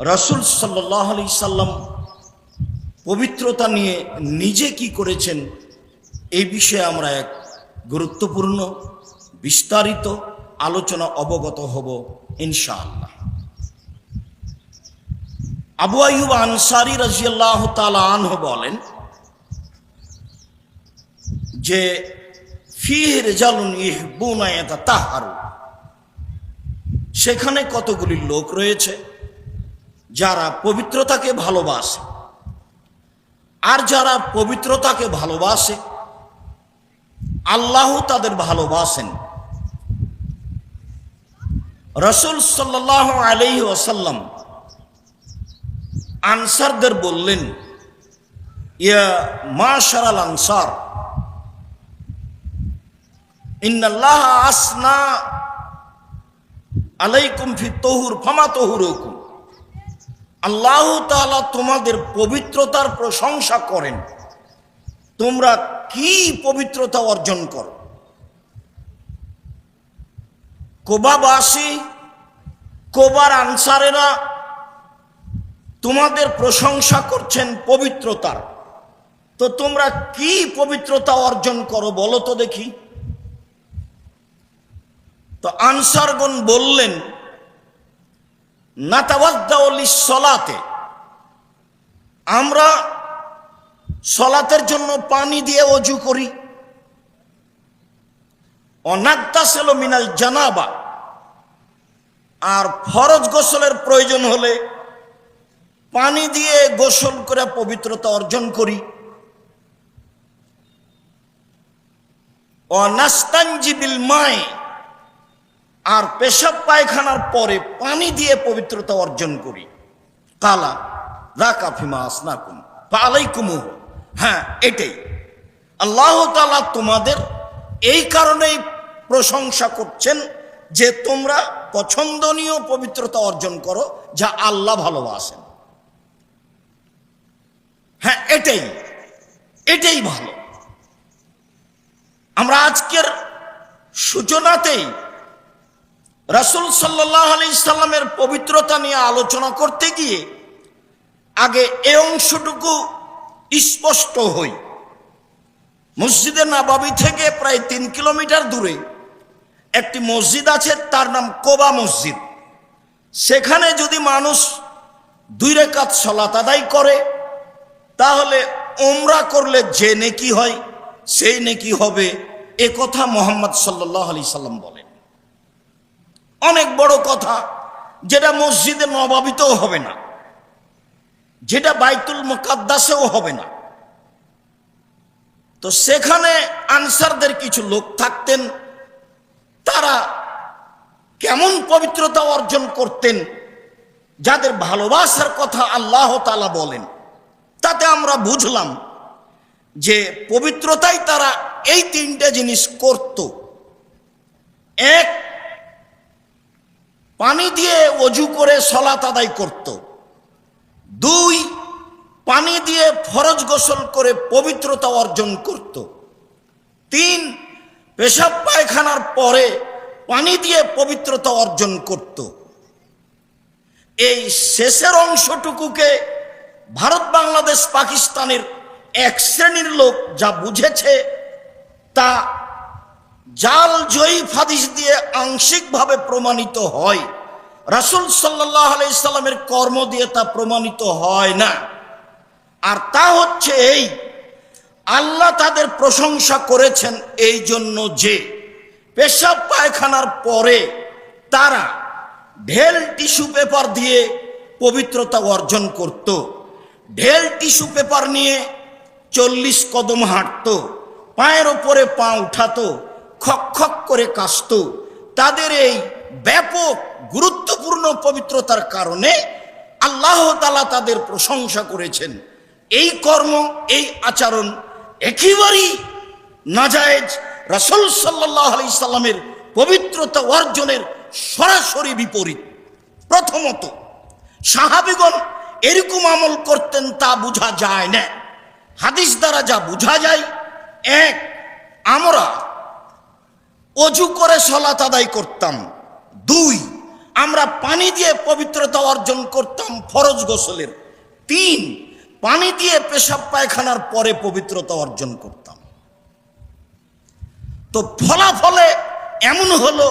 রাসূল সাল্লাল্লাহু আলাইহি সাল্লাম পবিত্রতা নিয়ে নিজে কি করেছেন এই বিষয়ে আমরা এক গুরুত্বপূর্ণ বিস্তারিত আলোচনা অবগত হব ইনশাআল্লাহ। আবু আইয়ুব আনসারী রাদিয়াল্লাহু তাআলা আনহু বলেন যে ফীহি রিজালুন ইহবুনা ইয়াতাতাহহারু, সেখানে কতগুলি লোক রয়েছে যারা পবিত্রতাকে ভালোবাসে, আর যারা পবিত্রতাকে ভালোবাসে আল্লাহ তাদের ভালোবাসেন। রাসূল সাল্লাল্লাহু আলাইহি ওয়াসাল্লাম আনসারদের বললেন, ইয়া মাশারাল আনসার ইন্নাল্লাহ আসনা আলাইকুম ফি তহুর ফামা তহুরুকুম, আল্লাহ তাআলা তোমাদের পবিত্রতার প্রশংসা করেন, তোমরা কি পবিত্রতা অর্জন করো। কোবাবাসী, কোবার আনসারেরা তোমাদের প্রশংসা করছেন পবিত্রতার, তো তোমরা কি পবিত্রতা অর্জন করো বলো তো দেখি। তো আনসারগণ বললেন, নাতাওয়াদ্দাউ লিস-সলাতে, আমরা সলাতের জন্য পানি দিয়ে ওযু করি। অনাগতাসিলু মিনাল জানাবা, আর ফরজ গোসলের প্রয়োজন হলে পানি দিয়ে গোসল করে পবিত্রতা অর্জন করি। অনাস্তানজি বিল মাই, আর পেশাব পায়খানার পরে পানি দিয়ে পবিত্রতা অর্জন করি। কালা রাকা ফিমা আসনাকুম ফালাইকুমুহু, হ্যাঁ এটাই আল্লাহ তাআলা তোমাদের এই কারণেই প্রশংসা করছেন যে তোমরা পছন্দনীয় পবিত্রতা অর্জন করো যা আল্লাহ ভালোবাসেন। হ্যাঁ এটাই ভালো। আমরা আজকের সূচনাতেই রাসূল সাল্লাল্লাহু আলাইহি সাল্লামের পবিত্রতা নিয়ে আলোচনা করতে গিয়ে আগে এই অংশটুকু স্পষ্ট হই। মসজিদে নববী থেকে প্রায় 3 কিলোমিটার দূরে একটি মসজিদ আছে, তার নাম কোবা মসজিদ। সেখানে যদি মানুষ 2 রাকাত সালাত আদায় করে তাহলে উমরা করলে যে নেকি হয় সেই নেকি হবে, এ কথা মুহাম্মদ সাল্লাল্লাহু আলাইহি সাল্লাম বলেন। অনেক বড় কথা, যেটা মসজিদে নববীতেও হবে না, যেটা বাইতুল মুকাদ্দাসেও হবে না। তো সেখানে আনসারদের কিছু লোক থাকতেন, তারা কেমন পবিত্রতা অর্জন করতেন যাদের ভালোবাসার কথা আল্লাহ তাআলা বলেন। তাতে আমরা বুঝলাম যে পবিত্রতাই তারা এই 3টে জিনিস করত। 1, পানি দিয়ে ওযু করে সালাত আদায় করত। 2, পানি দিয়ে ফরজ গোসল করে পবিত্রতা অর্জন করত। 3, পেশাব পায়খানার পরে পানি দিয়ে পবিত্রতা অর্জন করত। এই শেষের অংশটুকুকে ভারত, বাংলাদেশ, পাকিস্তানের এক শ্রেণীর লোক যা বুঝেছে তা জাল জয়ীফ হাদিস দিয়ে আংশিকভাবে প্রমাণিত হয়, রাসূল সাল্লাল্লাহু আলাইহি সাল্লামের কর্ম দিয়ে তা প্রমাণিত হয় না। আর তা হচ্ছে এই, আল্লাহ তাদের প্রশংসা করেছেন এই জন্য যে পেশাব পায়খানার পরে তারা ঢেল টিস্যু পেপার দিয়ে পবিত্রতা অর্জন করত। ঢেল টিস্যু পেপার নিয়ে 40 কদম হাঁটত, পায়ের ওপরে পা উঠাতো, খক খক করে কাশত। তাদের এই ব্যাপক গুরুত্বপূর্ণ পবিত্রতার কারণে আল্লাহ তাআলা তাদের প্রশংসা করেছেন। এই কর্ম, এই আচরণ একেবারেই নাজায়েজ, রাসূল সাল্লাল্লাহু আলাইহি সাল্লামের পবিত্রতা অর্জনের সরাসরি বিপরীত। প্রথমত, সাহাবীগণ এরকম আমল করতেন তা বোঝা যায় না। হাদিস দ্বারা যা বোঝা যায়, 1, আমরা ওযু করে সালাত আদায় করতাম। 2, আমরা পানি দিয়ে পবিত্রতা অর্জন করতাম ফরজ গোসলের। 3, পানি দিয়ে পেশাব পায়খানার পরে পবিত্রতা অর্জন করতাম। তো ফলাফলে এমন হলো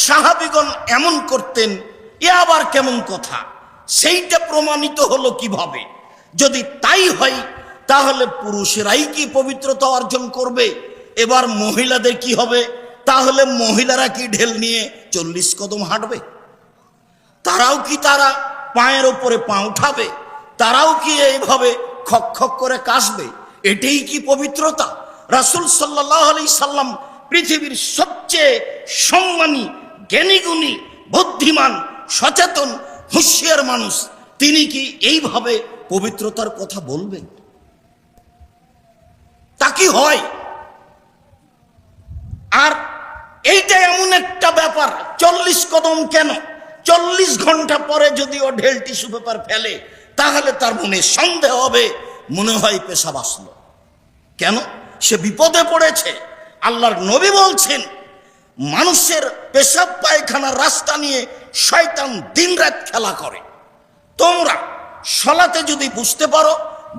সাহাবীগণ এমন করতেন, এ আবার কেমন কথা? সেইটা প্রমাণিত হলো কিভাবে? যদি তাই হয় তাহলে পুরুষেরাই কি পবিত্রতা অর্জন করবে? এবার মহিলাদের কি হবে? তাহলে মহিলারা কি ঢেল নিয়ে 40 কদম হাঁটবে? তারাও কি তারা পায়ের ওপরে পা উঠাবে? তারাও কি এইভাবে খক খক করে কাশবে? এটাই কি পবিত্রতা? রাসূল সাল্লাল্লাহু আলাইহি সাল্লাম পৃথিবীর সবচেয়ে সম্মানী, জ্ঞানীগুণী, বুদ্ধিমান, সচেতন, হুঁশিয়ার মানুষ, তিনি কি এইভাবে পবিত্রতার কথা বলবেন? তা কি হয়? আর এইটা এমন একটা ব্যাপার, 40 কদম কেন? 40 ঘন্টা পরে যদি ও ঢেল টিস্যু পেপার ফেলে তাহলে তার মনে সন্দেহ হবে, মনে হয় পেশাব আসলো। কেন? সে বিপদে পড়েছে। আল্লাহর নবী বলছেন, মানুষের পেশাব পায়খানার রাস্তা নিয়ে শয়তান দিনরাত খেলা করে। তোমরা সলাতে যদি বুঝতে পারো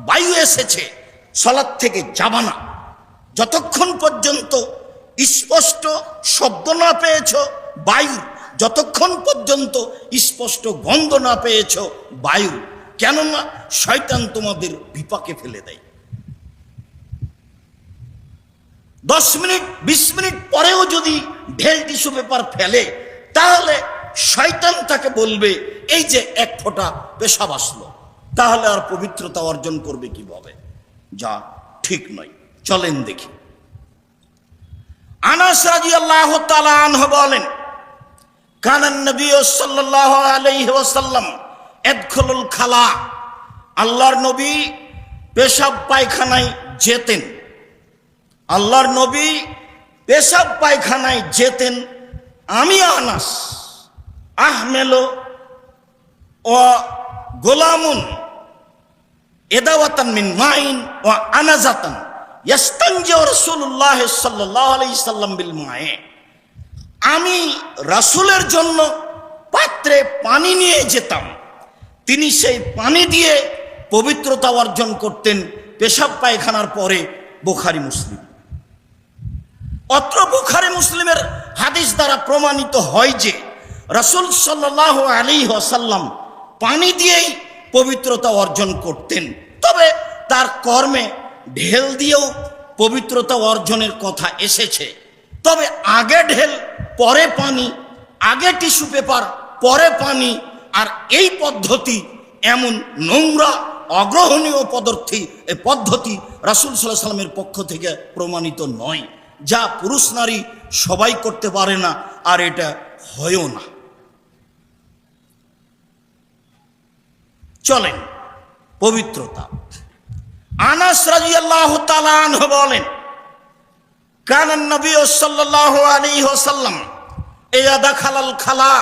বায়ু এসেছে, সলাত থেকে যাবা না যতক্ষণ পর্যন্ত স্পষ্ট শব্দ না পেয়েছ বায়ু, যতক্ষণ পর্যন্ত স্পষ্ট গন্ধ না পেয়েছ বায়ু। কেননা শয়তান তোমাদের বিপাকে ফেলে দেয়। 10 মিনিট 20 মিনিট পরেও যদি ঢেল টিস্যু পেপার ফেলে তাহলে শয়তান তাকে বলবে, এই যে 1 ফোঁটা পেশাব আসলো, তাহলে আর পবিত্রতা অর্জন করবে কিভাবে? যা ঠিক নয়। চলেন দেখি। আনাস রাদিয়াল্লাহু তাআলা আনহু বলেন, কানান নবী সাল্লাল্লাহু আলাইহি ওয়াসাল্লাম ইয়াদখুলুল খালা, আল্লাহর নবী পেশাব পায়খানায় যেতেন। আল্লাহর নবী পেশাব পায়খানায় যেতেন। আমি আনাস আহমেলো ও গোলামুন এদাওয়াতান মিন মাইন ও আনাজাতান ইয়াস্তানজি রাসূলুল্লাহ সাল্লাল্লাহু আলাইহি সাল্লাম বিল মায়ে, আমি রাসূলের জন্য পাত্রে পানি নিয়ে যেতাম, তিনি সেই পানি দিয়ে পবিত্রতা অর্জন করতেন পেশাব পায়খানার পরে। বুখারী মুসলিম। অত্র বুখারী মুসলিমের হাদিস দ্বারা প্রমাণিত হয় যে রাসূল সাল্লাল্লাহু আলাইহি ওয়াসাল্লাম পানি দিয়েই পবিত্রতা অর্জন করতেন। তবে তার কর্মে ঢেল দিয়েও পবিত্রতা অর্জনের কথা এসেছে। তবে আগে ঢেল পরে পানি, আগে টিস্যু পেপার পরে পানি, আর এই পদ্ধতি এমন নোংরা অগ্রহণীয় পদ্ধতি রাসূল সাল্লাল্লাহু আলাইহি ওয়াসাল্লামের পক্ষ থেকে প্রমাণিত নয়, যা পুরুষ নারী সবাই করতে পারে না, আর এটা হয়ও না। চলেন পবিত্রতা। আনাস রাদিয়াল্লাহু তাআলা আনহু বলেন, কানান নবী সাল্লাল্লাহু আলাইহি ওয়াসাল্লাম ইযা দাখালাল খালা,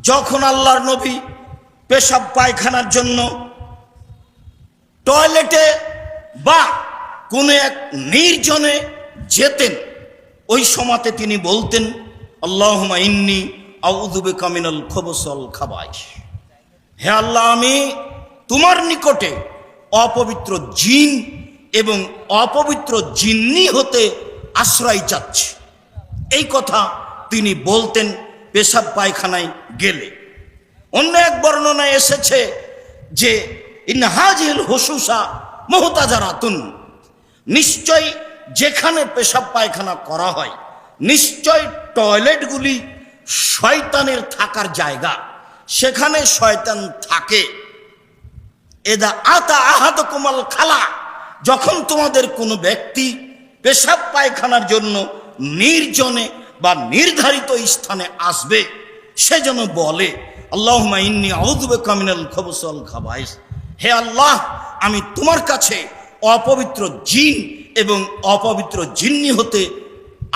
যখন আল্লাহর নবী পেশাব পায়খানার জন্য টয়লেটে বা কোন এক নির্জনে যেতেন, ওই সময়তে তিনি বলতেন, আল্লাহুম্মা ইন্নী আউযু বিকা মিনাল খুবুসি ওয়াল খাবাইস, হে আল্লাহ, আমি তোমার নিকটে অপবিত্র জিন এবং অপবিত্র জিন্নি হতে আশ্রয় চাচ্ছি। এই কথা তিনি বলতেন পেশাব পায়খানায় গেলে। অন্য এক বর্ণনায় এসেছে যে ইনহাজিল হুসুসা মুহতাজারাতুন, নিশ্চয় যেখানে পেশাব পায়খানা করা হয় নিশ্চয় টয়লেটগুলি শয়তানের থাকার জায়গা, সেখানে শয়তান থাকে। এদা আতা আহাদুকুমাল খালা, যখন তোমাদের কোনো ব্যক্তি পেশাব পায়খানার জন্য নির্জনে বা নির্ধারিত স্থানে আসবে, সে যেন বলে, আল্লাহুম্মা ইন্নী আউযু বিকা মিনাল খুবুসি ওয়াল খাবাইস, হে আল্লাহ, আমি তোমার কাছে অপবিত্র জিন এবং অপবিত্র জিন্নি হতে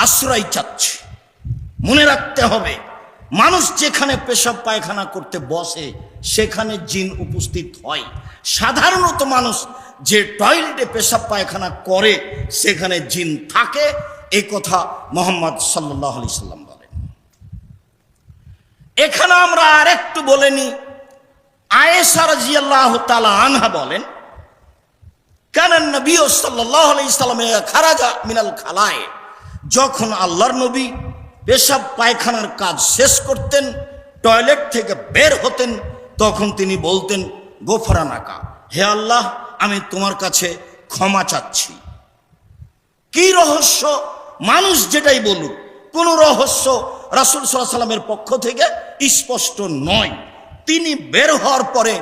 আশ্রয় চাচ্ছি। মনে রাখতে হবে, মানুষ যেখানে পেশাব পায়খানা করতে বসে সেখানে জিন উপস্থিত হয়। সাধারণত মানুষ যে টয়লেটে পেশাব পায়খানা করে সেখানে জিন থাকে, এই কথা মুহাম্মদ সাল্লাল্লাহু আলাইহি সাল্লাম বলেন। এখানে আমরা আর একটু বলে নি, আয়েশা রাদিয়াল্লাহু তাআলা আনহা বলেন, কানান নবী সাল্লাল্লাহু আলাইহি সাল্লাম খারাজা মিনাল খালায়ে, যখন আল্লাহর নবী পেশাব পায়খানার কাজ শেষ করতেন, টয়লেট থেকে বের হতেন, তখন তিনি বলতেন গোফরানাকা, হে আল্লাহ আমি তোমার কাছে ক্ষমা চাচ্ছি। কি রহস্য? মানুষ যেটাই বলুক, কোন রহস্য রাসূল সাল্লাল্লাহু আলাইহি সাল্লামের পক্ষ থেকে স্পষ্ট নয়। তিনি বের হওয়ার পরে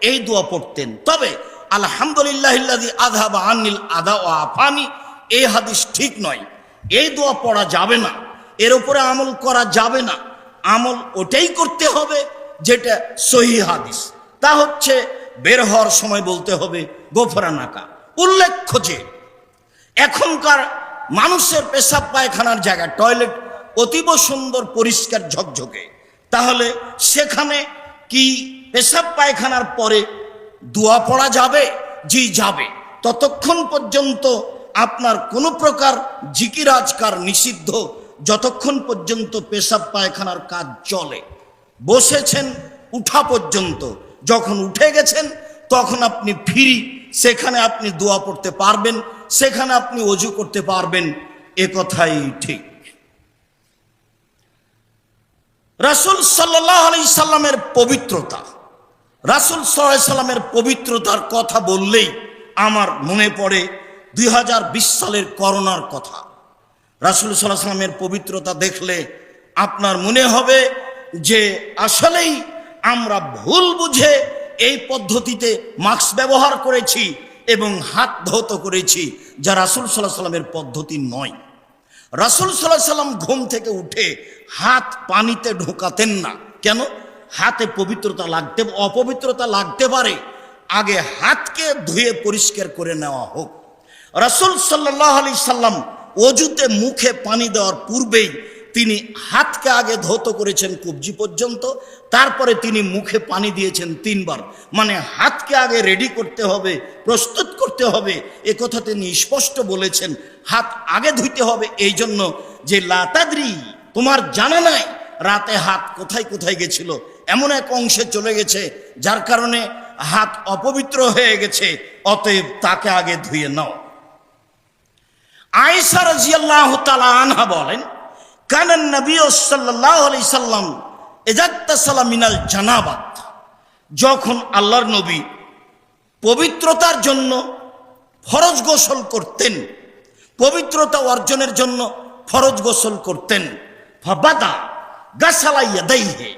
এই দোয়া পড়তেন। তবে আলহামদুলিল্লাহিল্লাযী আযহাবা আনিল আদা ওয়া আফানি, এই হাদিস ঠিক নয়, এই দোয়া পড়া যাবে না, এর উপরে আমল করা যাবে না। আমল ওটাই করতে হবে যেটা সহিহ হাদিস, তা হচ্ছে বের হওয়ার সময় বলতে হবে গোফরানাকা। উল্লেখ্য যে এখনকার মানুষের পেশাব পায়খানার জায়গা টয়লেট অতীব সুন্দর পরিষ্কার ঝকঝকে, তাহলে সেখানে কি পেশাব পায়খানার পরে দোয়া পড়া যাবে? জি যাবে। ততক্ষণ পর্যন্ত আপনার কোনো প্রকার জিকির আজকার নিষিদ্ধ, যতক্ষণ পর্যন্ত পেশাব পায়খানার কাজ চলে। বসেছেন উঠা পর্যন্ত, যখন উঠে গেছেন তখন আপনি ফ্রি, সেখানে আপনি দোয়া পড়তে পারবেন, সেখানে আপনি ওযু করতে পারবেন, এ কথাই ঠিক। রাসূল সাল্লাল্লাহু আলাইহি সাল্লামের পবিত্রতা, রাসূল সাল্লাল্লাহু আলাইহি সাল্লামের পবিত্রতার কথা বললেই আমার মনে পড়ে 2020 সালের করোনার কথা। রাসূল সাল্লাল্লাহু আলাইহি সাল্লামের পবিত্রতা দেখলে আপনার মনে হবে যে আসলেই আমরা ভুল বুঝে এই পদ্ধতিতে মাস্ক ব্যবহার করেছি এবং হাত ধৌত করেছি, যা রাসূল সাল্লাল্লাহু আলাইহি সাল্লামের পদ্ধতি নয়। রাসূল সাল্লাল্লাহু আলাইহি সাল্লাম ঘুম থেকে উঠে হাত পানিতে ঢোকাতেন না। কেন? হাতে পবিত্রতা লাগতে, অপবিত্রতা লাগতে পারে, আগে হাতকে ধুয়ে পরিষ্কার করে নেওয়া হোক। রাসূল সাল্লাল্লাহু আলাইহি সাল্লাম ওযুতে মুখে পানি দেওয়ার পূর্বেই তিনি হাতকে আগে ধৌত করেছেন কবজি পর্যন্ত, তারপরে তিনি মুখে পানি দিয়েছেন 3 বার। মানে হাতকে আগে রেডি করতে হবে, প্রস্তুত করতে হবে, এ কথা তিনি স্পষ্ট বলেছেন। হাত আগে ধুইতে হবে, এই জন্য যে লা তাদরি, তোমার জানা নাই রাতে হাত কোথায় কোথায় গেছিল, এমন এক অংশে চলে গেছে যার কারণে হাত অপবিত্র হয়ে গেছে, অতএব তাকে আগে ধুয়ে নাও। আয়েশা রাদিয়াল্লাহু তাআলা আনহা বলেন, কানান নবী সাল্লাল্লাহু আলাইহি সাল্লাম ইযাত্তাসালা মিনাল জানাবাত, যখন আল্লাহর নবী পবিত্রতার জন্য ফরজ গোসল করতেন, পবিত্রতা অর্জনের জন্য ফরজ গোসল করতেন, ফাবাদা গাসালা ইয়াদাইহি,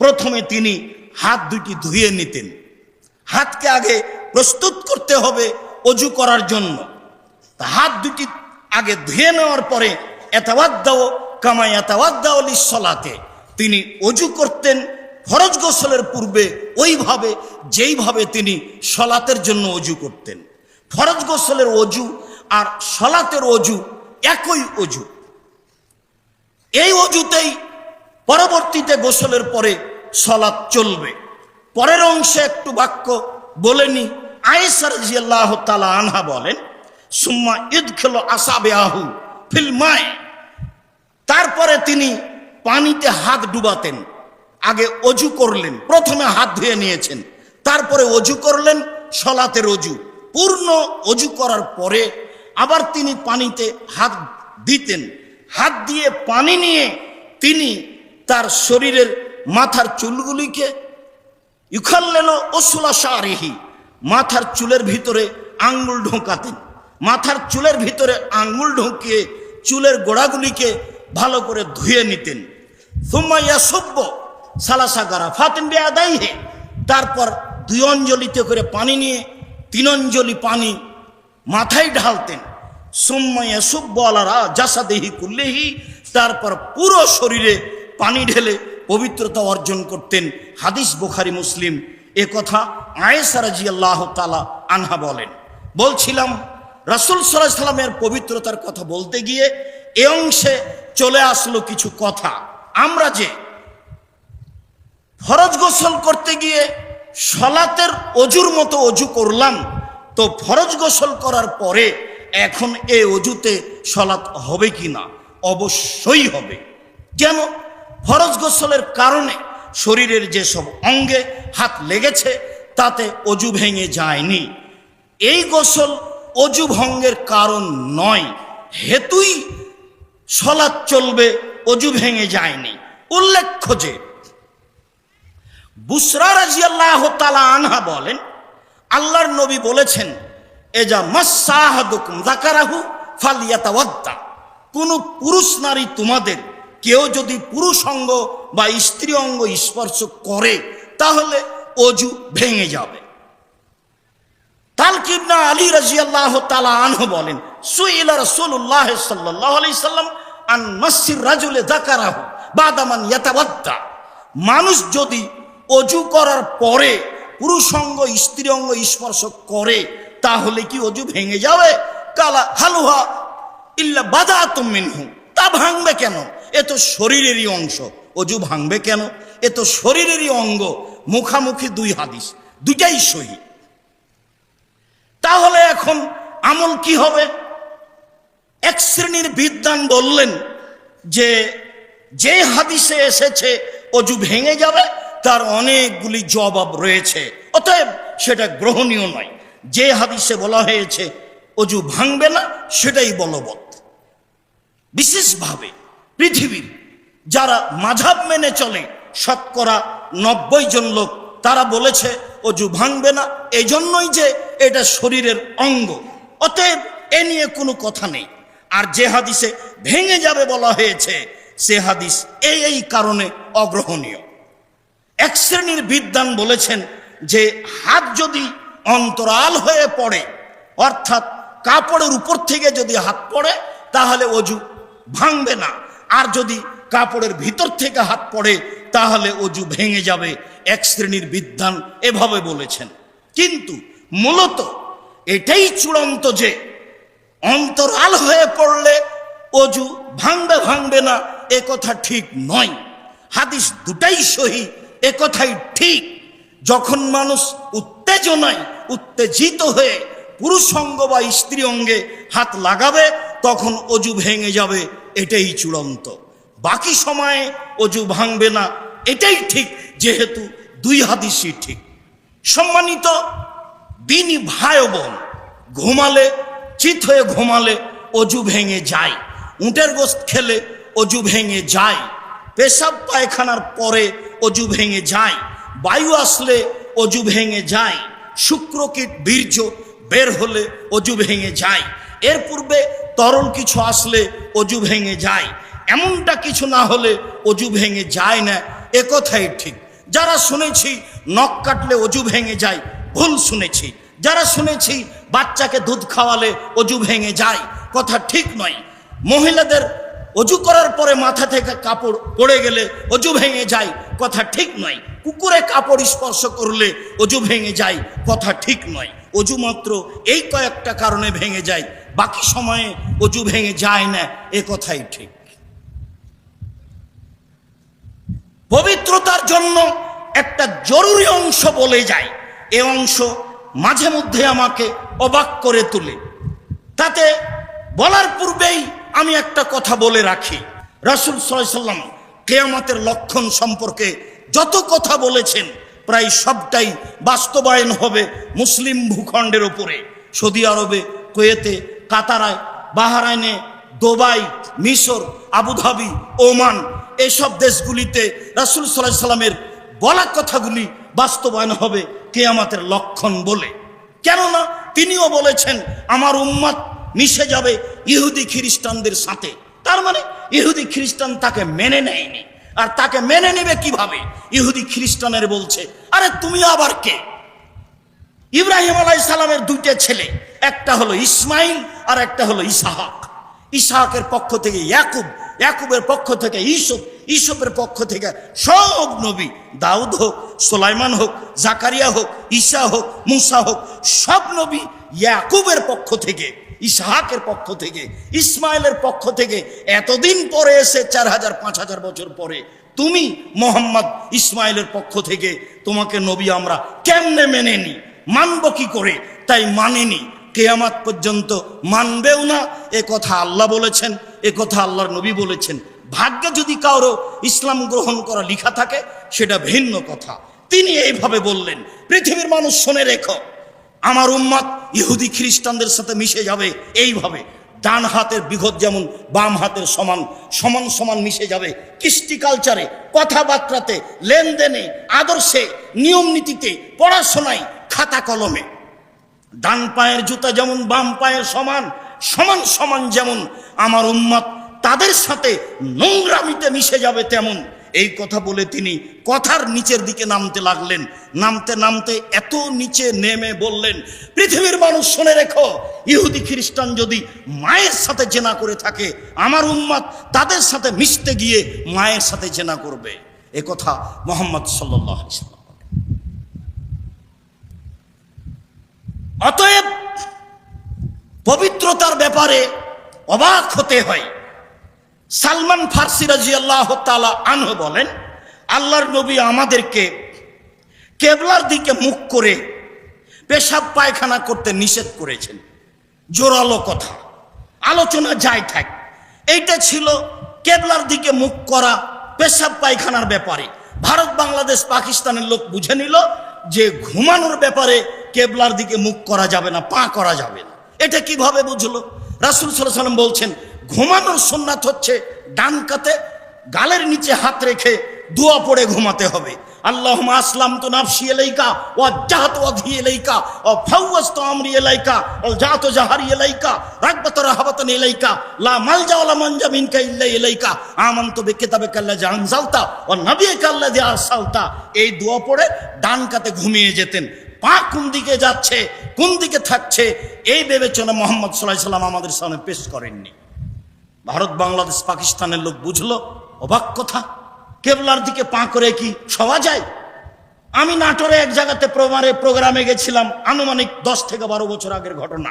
প্রথমে তিনি হাত দুটি ধুয়ে নিতেন। হাতকে আগে প্রস্তুত করতে হবে ওযু করার জন্য, হাত দুটি আগে ধুয়ে নেওয়ার পরে ইয়াতাওয়াদ্দাউ কামা ইয়াতাওয়াদ্দাউ লিস-সালাতে, তিনি ওযু করতেন ফরজ গোসলের পূর্বে ওইভাবে যেইভাবে তিনি সালাতের জন্য ওযু করতেন। ফরজ গোসলের ওযু আর সালাতের ওযু একই ওযু। এই ওযুতেই পরবর্তীতে গোসলের পরে সালাত চলবে। পরের অংশে একটু বাক্য বলেনি। আয়েশা রাদিয়াল্লাহু তাআলা আনহা বলেন, সুম্মা ইদখিলু আসাবিআহু ফিল মায়ে, তারপরে তিনি পানিতে হাত ডুবাতেন। আগে ওযু করলেন, প্রথমে হাত ধুয়ে নিয়েছেন, তারপরে ওযু করলেন সালাতের ওযু। পূর্ণ ওযু করার পরে আবার তিনি পানিতে হাত দিতেন। হাত দিয়ে পানি নিয়ে তিনি তার শরীরের মাথার চুলগুলিকে ইউখাল্লিলু উসুলা শারিহি, মাথার চুলের ভিতরে আঙ্গুল ঢোকাতেন। মাথার চুলের ভিতরে আঙ্গুল ঢুকিয়ে চুলের গোড়াগুলিকে ভালো করে ধুয়ে নিতেন। সুম্মা ইয়াসুব্বু সালাসা গারাফাতিন বিয়াদাইহি, তারপর 2 অঞ্জলিতে করে পানি নিয়ে 3 অঞ্জলি পানি মাথায় ঢালতেন। সুম্মা ইয়াসুব্বু আলা জাসাদিহি কুল্লিহি, তারপর পুরো শরীরে পানি ঢেলে পবিত্রতা অর্জন করতেন। হাদিস বুখারী মুসলিম। এ কথা আয়েশা রাদিয়াল্লাহু তাআলা আনহা বলেন। বলছিলাম রাসূল সাল্লাল্লাহু আলাইহি সাল্লামের পবিত্রতার কথা বলতে গিয়ে এ অংশে চলে আসলো কিছু কথা। আমরা যে ফরজ গোসল করতে গিয়ে সালাতের ওযুর মতো ওযু করলাম, তো ফরজ গোসল করার পরে এখন এই ওযুতে সালাত হবে কি না? অবশ্যই হবে। কেন? ফরজ গোসলের কারণে শরীরের যেসব অঙ্গে হাত লেগেছে তাতে অজু ভেঙে যায়নি। এই গোসল অজু ভঙ্গের কারণ নয়, হেতুই সলাৎ চলবে, অজু ভেঙে যায়নি। উল্লেখ্য যে বুসরা রাদিয়াল্লাহু তাআলা আনহা বলেন, আল্লাহর নবী বলেছেন, এজা মাসসা আহাদুকুম যাকারাহু ফালিয়াতাওয়াদ্দা, কোন পুরুষ নারী তোমাদের কেউ যদি পুরুষ অঙ্গ বা স্ত্রী অঙ্গ স্পর্শ করে তাহলে অজু ভেঙে যাবে। তালক ইবনে আলী রাদিয়াল্লাহু তাআলা আনহু বলেন, সুইলা রাসূলুল্লাহ সাল্লাল্লাহু আলাইহি সাল্লাম আন মাসসির রাজুলি যাকারাহু বাদা মান ইয়াতাওয়াদ্দা, মানুষ যদি অজু করার পরে পুরুষ অঙ্গ স্ত্রী অঙ্গ স্পর্শ করে তাহলে কি অজু ভেঙে যাবে? কালা হালুহা ইল্লা বাদাতুম মিনহু, তা ভাঙবে কেন? এ তো শরীরেরই অংশ, অজু ভাঙবে কেন? এ তো শরীরেরই অঙ্গ। মুখামুখি দুই হাদিস, দুইটাই সহিহ। তাহলে এখন আমল কি হবে? এক শ্রেণীর বিদ্বান বললেন যে যে হাদিসে এসেছে অজু ভেঙে যাবে তার অনেকগুলি জবাব রয়েছে, অতএব সেটা গ্রহণীয় নয়। যে হাদিসে বলা হয়েছে অজু ভাঙবে না সেটাই বলবৎ। বিশেষভাবে পৃথিবীর যারা মাযহাব মেনে চলে শতকরা 90 জন লোক, তারা বলেছে অজু ভাঙবে না, এই জন্যই যে এটা শরীরের অঙ্গ, অতএব এ নিয়ে কোনো কথা নেই। আর যে হাদিসে ভেঙে যাবে বলা হয়েছে সে হাদিস এই কারণে অগ্রহণীয়। এক শ্রেণীর বিদ্বান বলেছেন যে হাত যদি অন্তরাল হয়ে পড়ে, অর্থাৎ কাপড়ের উপর থেকে যদি হাত পড়ে তাহলে অজু ভাঙবে না, আর যদি কাপড়ের ভিতর থেকে হাত পড়ে তাহলে অজু ভেঙে যাবে। এক শ্রেণীর বিদ্বান এভাবে বলেছেন। কিন্তু মূলত এটাই চূড়ান্ত যে অন্তরাল হয়ে পড়লে অজু ভাঙবে না এ কথা ঠিক নয়। হাদিস দুটাই সহিহ, এ কথাই ঠিক। যখন মানুষ উত্তেজনায় উত্তেজিত হয়ে পুরুষ অঙ্গ বা স্ত্রী অঙ্গে হাত লাগাবে তখন অজু ভেঙে যাবে, এটাই চূড়ান্ত। বাকি সময়ে অজু ভাঙবে না এটাই ঠিক, যেহেতু দুই হাদিসই ঠিক। সম্মানিত দিনী ভাই বোন, ঘুমালে, চিত হয়ে ঘুমালে অজু ভেঙে যায়, উটের গোশত খেলে অজু ভেঙে যায়, পেশাব পায়খানার পরে অজু ভেঙে যায়, বায়ু আসলে অজু ভেঙে যায়, শুক্রকীট বীর্য বের হলে অজু ভেঙে যায়, এর পূর্বে তরল কিছু আসলে অজু ভেঙে যায়, এমনটা কিছু না হলে অজু ভেঙে যায় না, এ কথাই ঠিক। যারা শুনেছি নখ কাটলে অজু ভেঙে যায়, ভুল শুনেছি। যারা শুনেছি বাচ্চাকে দুধ খাওয়ালে অজু ভেঙে যায়, কথা ঠিক নয়। মহিলাদের অজু করার পরে মাথা থেকে কাপড় পড়ে গেলে অজু ভেঙে যায়, কথা ঠিক নয়। কুকুরে কাপড় স্পর্শ করলে অজু ভেঙে যায়, কথা ঠিক নয়। অজু মাত্র এই কয়েকটা কারণে ভেঙে যায়, বাকি সময়ে অজু ভেঙে যায় না, এ কথাই ঠিক। পবিত্রতার জন্য একটা জরুরি অংশ বলে যায়, এ অংশ মাঝে মধ্যে আমাকে অবাক করে তোলে। তাতে বলার পূর্বেই আমি একটা কথা বলে রাখি, রাসূল সাল্লাল্লাহু আলাইহি ওয়াসাল্লাম কিয়ামতের লক্ষণ সম্পর্কে যত কথা বলেছেন প্রায় সবটাই বাস্তবায়ন হবে মুসলিম ভূখণ্ডের উপরে। সৌদি আরবে, কুয়েতে, কাতারায়, বাহরাইনে, দুবাই, মিশর, আবুধাবি, ওমান, এসব দেশগুলিতে রাসূল সাল্লাল্লাহু আলাইহি ওয়াসাল্লামের বলা কথাগুলি বাস্তবায়ন হবে কিয়ামতের লক্ষণ বলে। কেননা তিনিও বলেছেন আমার উম্মত মিশে যাবে ইহুদি খ্রিস্টানদের সাথে। তার মানে ইহুদি খ্রিস্টান তাকে মেনে নেয়নি, আর তাকে মেনে নেবে কিভাবে? ইহুদি খ্রিস্টানের বলছে, আরে তুমি আবার কে? ইব্রাহিম আলাইহিস সালামের দুইটা ছেলে, একটা হলো ইসমাইল আর একটা হলো ইসহাক। ইসহাকের পক্ষ থেকে ইয়াকুব, ইয়াকুবের পক্ষ থেকে ইউসুফ, ইউসুফের পক্ষ থেকে সব নবী, দাউদ হোক, সুলাইমান হোক, জাকারিয়া হোক, ঈসা হোক, মুসা হোক, সব নবী ইয়াকুবের পক্ষ থেকে, ইসহাকের পক্ষ থেকে, ইসমাইলের পক্ষ থেকে এতদিন পরে এসে 4000-5000 বছর পরে তুমি মোহাম্মদ ইসমাইলের পক্ষ থেকে, তোমাকে নবী আমরা কেমনে মেনে নি, মানব কি করে? তাই মানেনি, কিয়ামত পর্যন্ত মানবেও না। এ কথা আল্লাহ বলেছেন, এ কথা আল্লাহর নবী বলেছেন। ভাগ্যে যদি কারো ইসলাম গ্রহণ করা লেখা থাকে সেটা ভিন্ন কথা। তিনি এইভাবে বললেন, পৃথিবীর মানুষ শুনে রেখো, আমার উম্মত ইহুদি খ্রিস্টানদের সাথে মিশে যাবে এইভাবে। ডান হাতের বিঘত যেমন বাম হাতের সমান সমান সমান মিশে যাবে। কৃষ্টি কালচারে, কথাবার্তাতে, লেনদেনে, আদর্শে, নিয়ম নীতিতে, পড়াশোনায়, খাতা কলমে ডান পায়ের জুতা যেমন বাম পায়ের সমান সমান সমান, যেমন আমার উম্মত তাদের সাথে নোংরামিতে মিশে যাবে তেমন। এই কথা বলে তিনি কথার নিচের দিকে নামতে লাগলেন। নামতে নামতে এত নিচে নেমে বললেন, পৃথিবীর মানুষ শুনে রেখো, ইহুদি খ্রিস্টান যদি মায়ের সাথে জেনা করে থাকে, আমার উম্মত তাদের সাথে মিশতে গিয়ে মায়ের সাথে জেনা করবে। এ কথা মুহাম্মদ সাল্লাল্লাহু আলাইহি ওয়াসাল্লাম। অতএব পবিত্রতার ব্যাপারে অবাক হতে হয়। সালমান ফারসি রাদিয়াল্লাহু তাআলা আনহু বলেন, আল্লাহর নবী আমাদেরকে কেবলার দিকে মুখ করে পেশাব পায়খানা করতে নিষেধ করেছেন। জোরালো কথা, আলোচনা যায় থাক। এইটা ছিল কেবলার দিকে মুখ করা পেশাব পায়খানার ব্যাপারে। ভারত, বাংলাদেশ, পাকিস্তানের লোক বুঝে নিল যে ঘুমানোর ব্যাপারে কেবলার দিকে মুখ করা যাবে না, পা করা যাবে না। এটা কিভাবে বুঝলো? রাসূল সাল্লাল্লাহু আলাইহি ওয়াসাল্লাম বলছেন, ঘুমানোর সুন্নাত হচ্ছে ডান কাতে গালের নিচে হাত রেখে দোয়া পড়ে ঘুমাতে হবে। আল্লাহুম্মা আসলামতু নাফসি ইলাইকা ওয়া ওয়াজ্জাহতু ওয়াজহি ইলাইকা ওয়া ফাওয়াজতু আমরি ইলাইকা ওয়া জাতু জাহারি ইলাইকা রাগবাতা রাহাবাতান ইলাইকা লা মালজা ওয়া লা মানজা মিনকা ইল্লা ইলাইকা আমানতু বিকিতাবিকা আল্লাযী আনজালতা ওয়া নাবিয়িকা আল্লাযী আরসালতা। এই দোয়া পড়ে ডান কাতে ঘুমিয়ে যেতেন। পা কোন দিকে যাচ্ছে, কোন দিকে থাকছে, এই বিবেচনা মুহাম্মদ সাল্লাল্লাহু আলাইহি ওয়াসাল্লাম আমাদের সামনে পেশ করেননি। ভারত, বাংলাদেশ, পাকিস্তানের লোক বুঝলো, অবাক কথা, কেবলার দিকে পা করে কি শোয়া যায়? আমি নাটোরে এক জায়গাতে প্রোগ্রামে গেছিলাম, আনুমানিক 10 থেকে 12 বছর আগের ঘটনা।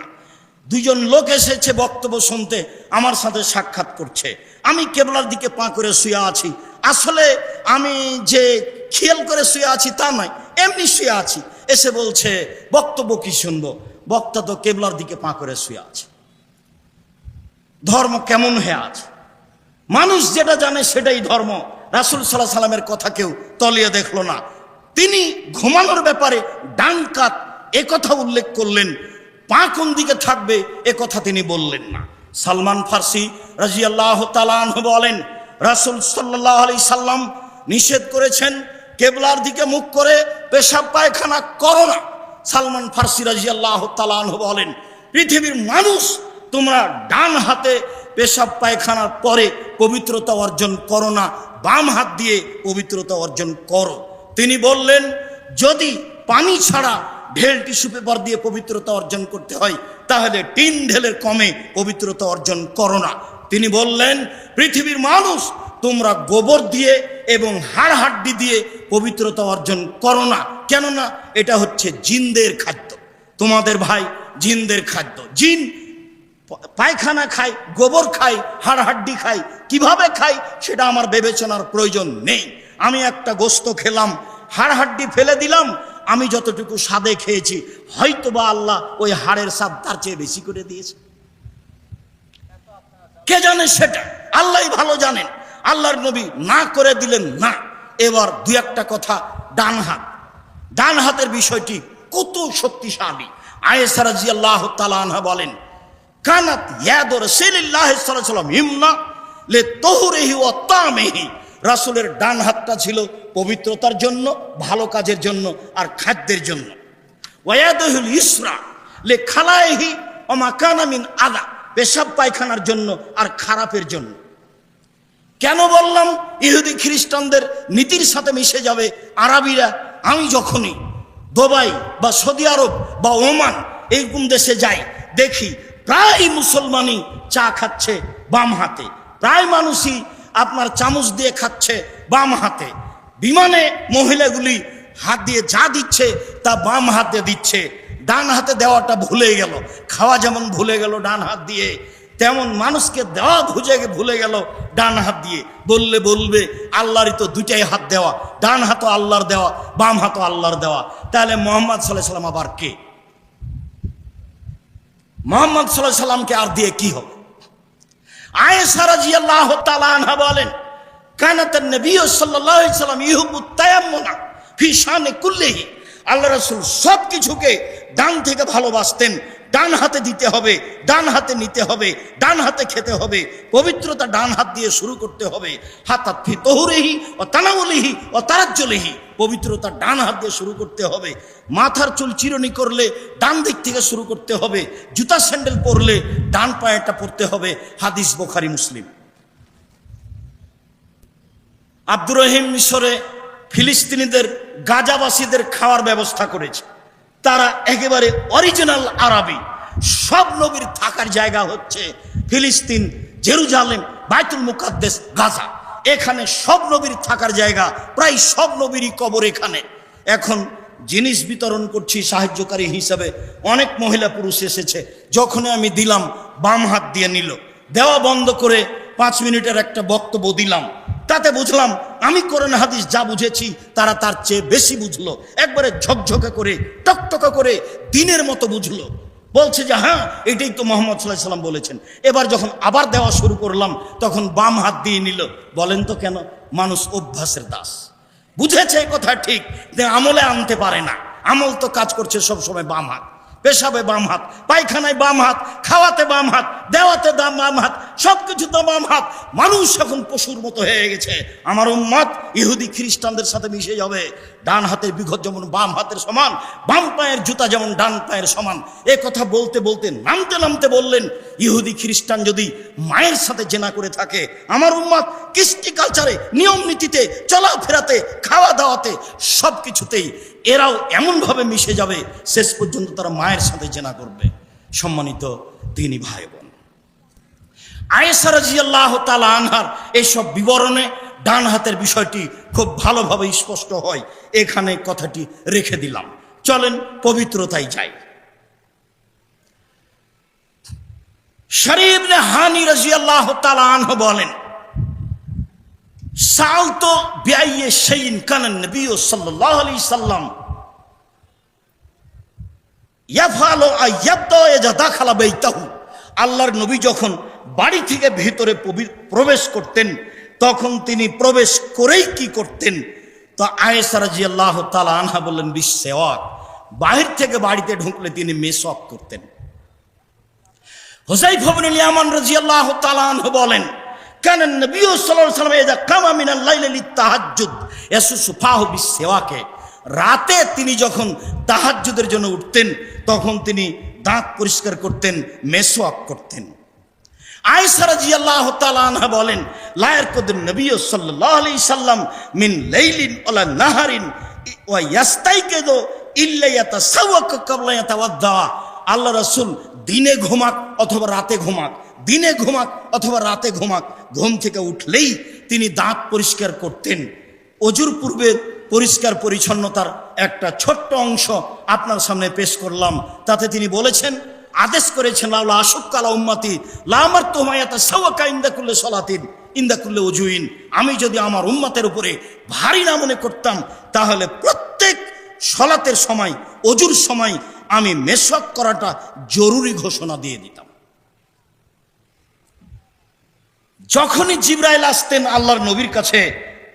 দুইজন লোক এসেছে বক্তব্য শুনতে, আমার সাথে সাক্ষাৎ করছে। আমি কেবলার দিকে পা করে শুয়ে আছি। আসলে আমি যে খেয়াল করে শুয়ে আছি তা নয়, এমনি শুয়ে আছি। এসে বলছে, বক্তব্য কি শুনবো? বক্তা তো কেবলার দিকে পা করে শুয়ে আছে। ধর্ম কেমন হয়ে আছে? মানুষ যেটা জানে সেটাই ধর্ম। রাসূল সাল্লাল্লাহু আলাইহি সাল্লামের কথা কেউ তলিয়ে দেখলো না। তিনি ঘুমানোর ব্যাপারে ডান কাত এ কথা উল্লেখ করলেন, পা কোন দিকে থাকবে এ কথা তিনি বললেন না। সালমান ফারসি রাদিয়াল্লাহু তাআলা আনহু বলেন, রাসূল সাল্লাল্লাহু আলাইহি সাল্লাম নিষেধ করেছেন কেবলার দিকে মুখ করে পেশাব পায়খানা করো না। সালমান ফারসি রাদিয়াল্লাহু তাআলা আনহু বলেন, পৃথিবীর মানুষ তোমরা ডান হাতে পেশাব পায়খানার পরে পবিত্রতা অর্জন করো না, বাম হাত দিয়ে পবিত্রতা অর্জন করো। তিনি বললেন, যদি পানি ছাড়া ঢেল টিস্যু পেপার দিয়ে পবিত্রতা অর্জন করতে হয় তাহলে 3 ঢেলের কমে পবিত্রতা অর্জন করো না। তিনি বললেন, পৃথিবীর মানুষ তোমরা গোবর দিয়ে এবং হাড় হাড্ডি দিয়ে পবিত্রতা অর্জন করো না, কেননা এটা হচ্ছে জিনদের খাদ্য। তোমাদের ভাই জিনদের খাদ্য। জিন পায়খানা খায়, গোবর খায়, হাড় হাড্ডি খায়। কিভাবে খায় সেটা আমার বিবেচনার প্রয়োজন নেই। আমি একটা গোস্ত খেলাম, হাড় হাড্ডি ফেলে দিলাম, আমি যতটুকু স্বাদে খেয়েছি, হয়তো বা আল্লাহ ওই হাড়ের স্বাদ তার চেয়ে বেশি করে দিয়েছে। কে জানে সেটা? আল্লাহই ভালো জানেন। আল্লাহর নবী না করে দিলেন না। এবার 2-1টা কথা। ডান হাত, ডান হাতের বিষয়টি কত শক্তিশালী। আয়েশা রাদিয়াল্লাহু তাআলা আনহা বলেন, কানাত ইয়াদু রাসূলিল্লাহ সাল্লাল্লাহু আলাইহি ওয়াসাল্লাম ইমনা লিতাহরিহি ওয়া তামিহি। রাসূলের ডান হাতটা ছিল পবিত্রতার জন্য, ভালো কাজের জন্য আর খাদ্যের জন্য। ওয়ায়াদুল ইসরা লিখালাইহি ওয়া মা কানা মিন আদা, পেশাব পায়খানার জন্য আর খারাপের জন্য। কেন বললাম ইহুদি খ্রিস্টানদের নীতির সাথে মিশে যাবে আরবিরা? আমি যখনই দুবাই বা সৌদি আরব বা ওমান এইরকম দেশে যাই, দেখি প্রায় মুসলমানই চা খাচ্ছে বাম হাতে, প্রায় মানুষই আপনার চামচ দিয়ে খাচ্ছে বাম হাতে। বিমানে মহিলাগুলি হাত দিয়ে যা দিচ্ছে তা বাম হাতে দিচ্ছে, ডান হাতে দেওয়াটা ভুলে গেল। খাওয়া যেমন ভুলে গেল ডান হাত দিয়ে, তেমন মানুষকে দেওয়া ভুলে গেল ডান হাত দিয়ে। বলবে আল্লাহরই তো 2টাই হাত দেওয়া, ডান হাতও আল্লাহর দেওয়া, বাম হাতও আল্লাহর দেওয়া। তাহলে মুহাম্মদ সাল্লাল্লাহু আলাইহি সাল্লাম আবার কে? মুহাম্মদ সাল্লাল্লাহু আলাইহি সাল্লামকে আর দিয়ে কি হবে? আয়েশা রাদিয়াল্লাহু তাআলা আনহা বলেন, কানাতান নবী সাল্লাল্লাহু আলাইহি সাল্লাম ইউহিব্বুত তায়াম্মুনা ফি শানি কুল্লিহি, আল্লাহ রাসূল সব কিছুকে ডান থেকে ভালোবাসতেন। ডান হাতে দিতে হবে, ডান হাতে নিতে হবে, ডান হাতে খেতে হবে, পবিত্রতা ডান হাত দিয়ে শুরু করতে হবে। হাতাত ফি তহুরিহি ও তানাউলিহি ও তারাজ্জুলিহি, পবিত্রতা ডান হাত দিয়ে শুরু করতে হবে। মাথার চুল চিরুনি করলে ডান দিক থেকে শুরু করতে হবে। জুতা স্যান্ডেল পরলে ডান পায়েটা পরতে হবে। হাদিস বুখারী মুসলিম। আব্দুর রহিম মিশরে ফিলিস্তিনিদের গাজাবাসীদের খাওয়ার ব্যবস্থা করেছে। তারা একেবারে অরিজিনাল আরবি। সব নবীর থাকার জায়গা হচ্ছে ফিলিস্তিন, জেরুজালেম, বাইতুল মুকাদ্দাস, গাজা। এখানে সব নবীর থাকার জায়গা, প্রায় সব নবীরই কবর এখানে। এখন জিনিস বিতরণ করছি সাহায্যকারী হিসাবে, অনেক মহিলা পুরুষ এসেছে। যখন আমি দিলাম বাম হাত দিয়ে নিল, দেওয়া বন্ধ করে 5 মিনিটের একটা বক্তব্য দিলাম। তাতে বুঝলাম আমি কোরআন হাদিস যা বুঝেছি তারা তার চেয়ে বেশি বুঝলো। একবারে ঝকঝকে করে, টকটকা করে, দিনের মতো বুঝলো। বলছে যে হ্যাঁ, এটাই তো মুহাম্মদ সাল্লাল্লাহু আলাইহি সাল্লাম বলেছেন। এবার যখন আবার দেওয়া শুরু করলাম তখন বাম হাত দিয়ে নিল। বলেন তো কেন? মানুষ অভ্যাসের দাস। বুঝেছে কথা ঠিক, আমলে আনতে পারে না। আমল তো কাজ করছে সবসময় বাম হাত। পেশাবে বাম হাত, পায়খানায় বাম হাত, খাওয়াতে বাম হাত, দেওয়াতে বাম হাত, সবকিছু তো বাম হাত। মানুষ এখন পশুর মতো হয়ে গেছে। আমার উম্মত ইহুদি খ্রিস্টানদের সাথে মিশে যাবে। ডান হাতের বিঘত যেমন বাম হাতের সমান, বাম পায়ের জুতা যেমন ডান পায়ের সমান। এ কথা বলতে বলতে নামতে নামতে বললেন, ইহুদি খ্রিস্টান যদি মায়ের সাথে জেনা করে থাকে, আমার উম্মত কৃষ্টি কালচারে, নিয়ম নীতিতে, চলাফেরাতে, খাওয়া দাওয়াতে, সব কিছুতেই এরাও এমনভাবে মিশে যাবে, শেষ পর্যন্ত তারা মায়ের সাথে জেনা করবে। সম্মানিত দিনী ভাই বোন, আয়েশা রাদিয়াল্লাহু তাআলা আনহার এইসব বিবরণে ডান হাতের বিষয়টি খুব ভালোভাবে স্পষ্ট হয়। এখানে কথাটি রেখে দিলাম। চলেন পবিত্রতায় যাই। শরীফ ইবনে হানি রাদিয়াল্লাহু তাআলা আনহু বলেন, সালতু বিআইয়ি শাইইন কানা নবী সাল্লাল্লাহু আলাইহি সাল্লাম ইয়াফআলু আইয়াবদা ইযা দাখালা বাইতাহু। আল্লাহর নবী যখন বাড়ি থেকে ভিতরে প্রবেশ করতেন তখন তিনি প্রবেশ করেই কি করতেন? তো আয়েশা রাদিয়াল্লাহু তাআলা আনহা বললেন বিসওয়াক। বাহির থেকে বাড়িতে ঢুকলে তিনি মেসওয়াক করতেন। হুযায়ফা ইবনে ইয়ামান রাদিয়াল্লাহু তাআলা আনহু বলেন, কানা নবী সাল্লাল্লাহু আলাইহি ওয়াসাল্লাম ইযা কামা মিনাল লাইলি লিতাহাজ্জুদ ইয়াসুসু ফাহু বিসওয়াকে। রাতে তিনি যখন তাহাজ্জুদের জন্য উঠতেন তখন তিনি দাঁত পরিষ্কার করতেন, মেসওয়াক করতেন। আয়েশা রাদিয়াল্লাহু তাআলা আনহা বলেন, লা ইয়ারকুদুন নবী সাল্লাল্লাহু আলাইহি সাল্লাম মিন লাইলিন ওয়ালা নাহারিন ওয়া ইয়াস্তাইকিদু ইল্লা ইয়াতাসাওয়াকু ক্বাবলা ইয়াতাওয়াদ্দা। আল্লাহ রাসূল দিনে ঘুমাক অথবা রাতে ঘুমাক, দিনে ঘুমাক অথবা রাতে ঘুমাক, ঘুম থেকে উঠলেই তিনি দাঁত পরিষ্কার করতেন। অজুর পূর্বে পরিষ্কার পরিচ্ছন্নতার একটা ছোট্ট অংশ আপনার সামনে পেশ করলাম। তাতে তিনি বলেছেন, আদেশ করেছেন, লাউলা আশুক্কা আলা উম্মতি লা আমারতুহুম ইয়াতাসাওয়াকা ইনদা কুল্লি সালাতিন ইনদা কুল্লি উজুইন। আমি যদি আমার উম্মতের উপরে ভারী না মনে করতাম তাহলে প্রত্যেক সালাতের সময়, অজুর সময় আমি মেসওয়াক করাটা জরুরি ঘোষণা দিয়ে দিতাম। যখনই জিবরাইল আসতেন আল্লাহর নবীর কাছে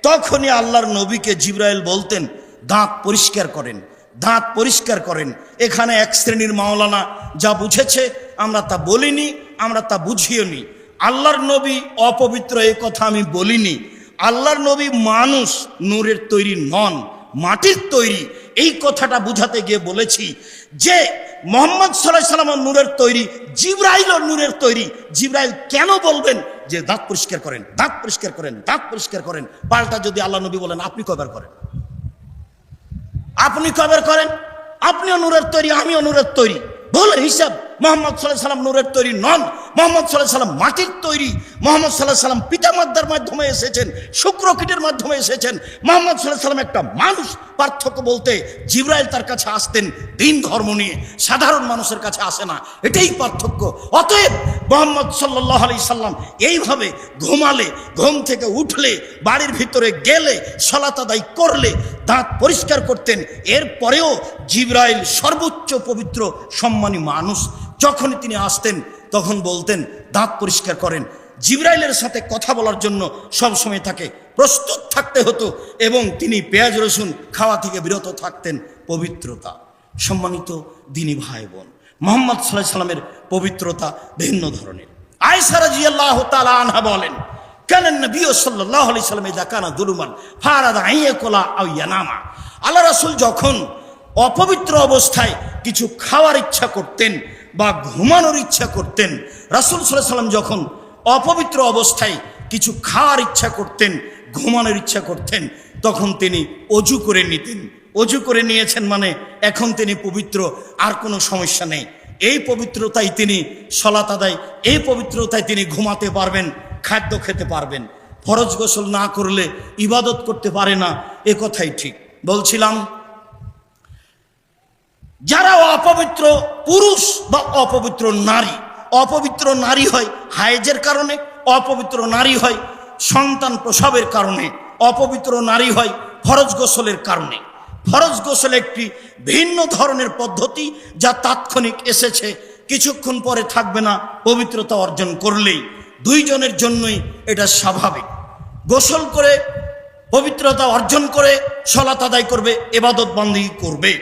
তখনই আল্লাহর নবীকে জিবরাইল বলতেন, দাঁত পরিষ্কার করেন, দাঁত পরিষ্কার করেন। এখানে এক শ্রেণীর মাওলানা যা বুঝেছে আমরা তা বলিনি, আমরা তা বুঝিওনি। আল্লাহর নবী অপবিত্র এই কথা আমি বলিনি। আল্লাহর নবী মানুষ, নূরের তৈরি নন, মাটির তৈরি। এই কথাটা বুঝাতে গিয়ে বলেছি যে মুহাম্মদ সাল্লাল্লাহু আলাইহি ওয়াসাল্লাম নূরের তৈরি, জিবরাইল নূরের তৈরি। জিবরাইল কেন বলবেন যে দাঁত পরিষ্কার করেন, দাঁত পরিষ্কার করেন, দাঁত পরিষ্কার করেন? পাল্টা যদি আল্লাহ নবী বলেন আপনি কয়বার করেন, আপনি কয়বার করেন? আপনিও নূরের তৈরি, আমিও নূরের তৈরি। ভুল হিসাব। মুহাম্মদ সাল্লাল্লাহু আলাইহি ওয়াসাল্লাম নূরের তৈরি নন, মুহাম্মদ সাল্লাল্লাহু আলাইহি ওয়াসাল্লাম মাটির তৈরি। মুহাম্মদ সাল্লাল্লাহু আলাইহি ওয়াসাল্লাম পিতামাতার মাধ্যমে এসেছেন, শুক্রকীটের মাধ্যমে এসেছেন। মুহাম্মদ সাল্লাল্লাহু আলাইহি ওয়াসাল্লাম একটা মানুষ। পার্থক্য বলতে জিবরাইল তার কাছে আসতেন দিন ধর্ম নিয়ে, সাধারণ মানুষের কাছে আসে না, এটাই পার্থক্য। অতএব মুহাম্মদ সাল্লাল্লাহু আলাইহি সাল্লাম এইভাবে ঘুমালে, ঘুম থেকে উঠলে, বাড়ির ভিতরে গেলে, সালাত আদায় করলে দাঁত পরিষ্কার করতেন। এরপরেও জিবরাইল সর্বোচ্চ পবিত্র সম্মানী মানুষ, যখনই তিনি আসতেন তখন বলতেন দাঁত পরিষ্কার করেন। জিবরাইলের সাথে কথা বলার জন্য সবসময় তাকে প্রস্তুত থাকতে হতো এবং তিনি পেঁয়াজ রসুন খাওয়া থেকে বিরত থাকতেন। পবিত্রতা। সম্মানিত দিনী ভাই বোন, মুহাম্মদ সাল্লাল্লাহু আলাইহি সাল্লামের পবিত্রতা ভিন্ন ধরনের। আয়েশা রাদিয়াল্লাহু তাআলা আনহা বলেন, কানা নবী সাল্লাল্লাহু আলাইহি সাল্লাম ইযা কানা দুলুমান ফারাদা আইয়াকুলা আও ইয়ানামা। আল্লাহ রাসূল যখন অপবিত্র অবস্থায় কিছু খাওয়ার ইচ্ছা করতেন বা ঘুমানোর ইচ্ছা করতেন, রাসূল সাল্লাল্লাহু আলাইহি সাল্লাম যখন অপবিত্র অবস্থায় কিছু খাওয়ার ইচ্ছা করতেন, ঘুমানোর ইচ্ছা করতেন, তখন তিনি অজু করে নিতেন। অজু করে নিয়েছেন মানে এখন তিনি পবিত্র, আর কোনো সমস্যা নেই। এই পবিত্রতায় তিনি সালাত আদায়, এই পবিত্রতায় তিনি ঘুমাতে পারবেন, খাদ্য খেতে পারবেন। ফরজ গোসল না করলে ইবাদত করতে পারে না, এ কথাই ঠিক। বলছিলাম, যারা অপবিত্র পুরুষ বা অপবিত্র নারী, অপবিত্র নারী হয় হায়েজের কারণে, অপবিত্র নারী হয় সন্তান প্রসবের কারণে, অপবিত্র নারী হয় ফরজ গোসলের কারণে। ফরজ গোসল একটি ভিন্ন ধরনের পদ্ধতি, যা তাৎক্ষণিক এসেছে, কিছুক্ষণ পরে থাকবে না। পবিত্রতা অর্জন করলেই দুইজনের জন্যই এটা স্বাভাবিক। গোসল করে পবিত্রতা অর্জন করে সালাত আদায় করবে, ইবাদত বন্দেগী করবে।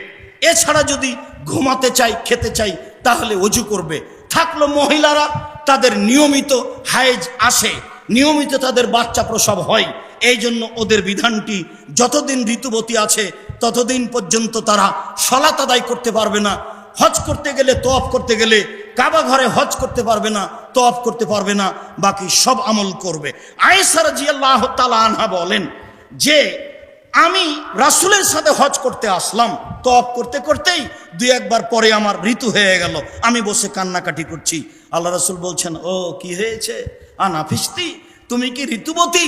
এছাড়া যদি ঘুমাতে চাই, খেতে চাই, তাহলে অজু করবে। থাকলো মহিলারা, তাদের নিয়মিত হায়েজ আসে, নিয়মিত তাদের বাচ্চা প্রসব হয়, এই জন্য ওদের বিধানটি যতদিন ঋতুবতী আছে ততদিন পর্যন্ত তারা সালাত আদায় করতে পারবে না। হজ করতে গেলে, তওয়াফ করতে গেলে কাবা ঘরে হজ করতে পারবে না, তওয়াফ করতে পারবে না, বাকি সব আমল করবে। আয়েশা রাদিয়াল্লাহু তাআলা আনহা বলেন যে আমি রাসূলের সাথে হজ করতে আসলাম, তওয়াফ করতে করতেই দুই একবার পরে আমার ঋতু হয়ে গেল, আমি বসে কান্নাকাটি করছি। আল্লাহ রাসূল বলছেন, ও কি হয়েছে? আনাফিস্তি, তুমি কি ঋতুবতী?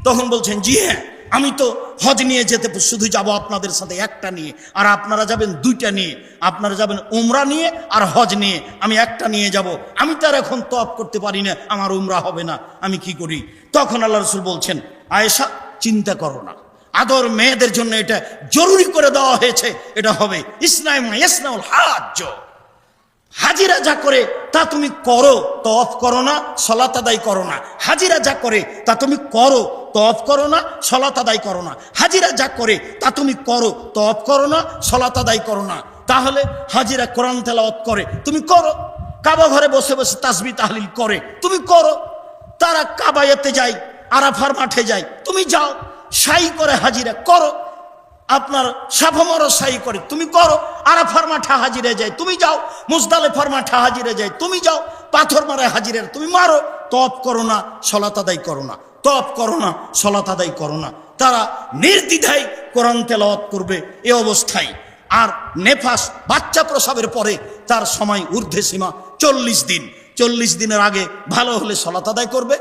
তখন বলছেন, জি হ্যাঁ, আমি তো হজ নিয়ে যেতে শুধু যাব আপনাদের সাথে একটা নিয়ে, আর আপনারা যাবেন দুইটা নিয়ে। আপনারা যাবেন উমরা নিয়ে আর হজ নিয়ে, আমি একটা নিয়ে যাব। আমি তো আর এখন তওয়াফ করতে পারি না, আমার উমরা হবে না, আমি কি করি? তখন আল্লাহ রাসূল বলছেন, আয়েশা চিন্তা করো না, আদর মেয়েদের জন্য এটা জরুরি করে দেওয়া হয়েছে, এটা হবে। ইসলামা ইয়াসনাউল হাজ্জ, হাজিরা যা করে তা তুমি করো, তওয়াফ করো না, সালাত আদায় করো না। হাজিরা যা করে তা তুমি করো, তওয়াফ করো না, সালাত আদায় করো না। হাজিরা যা করে তা তুমি করো, তওয়াফ করো না, সালাত আদায় করো না। তাহলে হাজিরা কোরআন তেলাওয়াত করে, তুমি করো। কাবা ঘরে বসে বসে তাসবিহ তাহলিল করে, তুমি করো। তারা কাবায়াতে যায়, আরাফার মাঠে যায়, তুমি যাও। সাই করে হাজিরা করো, আপনার সাফা মারো সাই করে, তুমি করো। আরাফার মাঠে হাজিরে যায়, তুমি যাও। মুজদালিফার মাঠে হাজিরে যায়, তুমি যাও। পাথর মারে হাজিরে তুমি মারো। তওয়াফ করো না, সালাত আদায় করো না, তওয়াফ করো না, সালাত আদায় করো না। তারা নির্দ্বিধায় কোরআন তেলাওয়াত করবে এ অবস্থায়। আর নেফাস, বাচ্চা প্রসবের পরে তার সময় ঊর্ধ্বে সীমা 40 দিন। 40 দিনের আগে ভালো হলে সালাত আদায় করবে।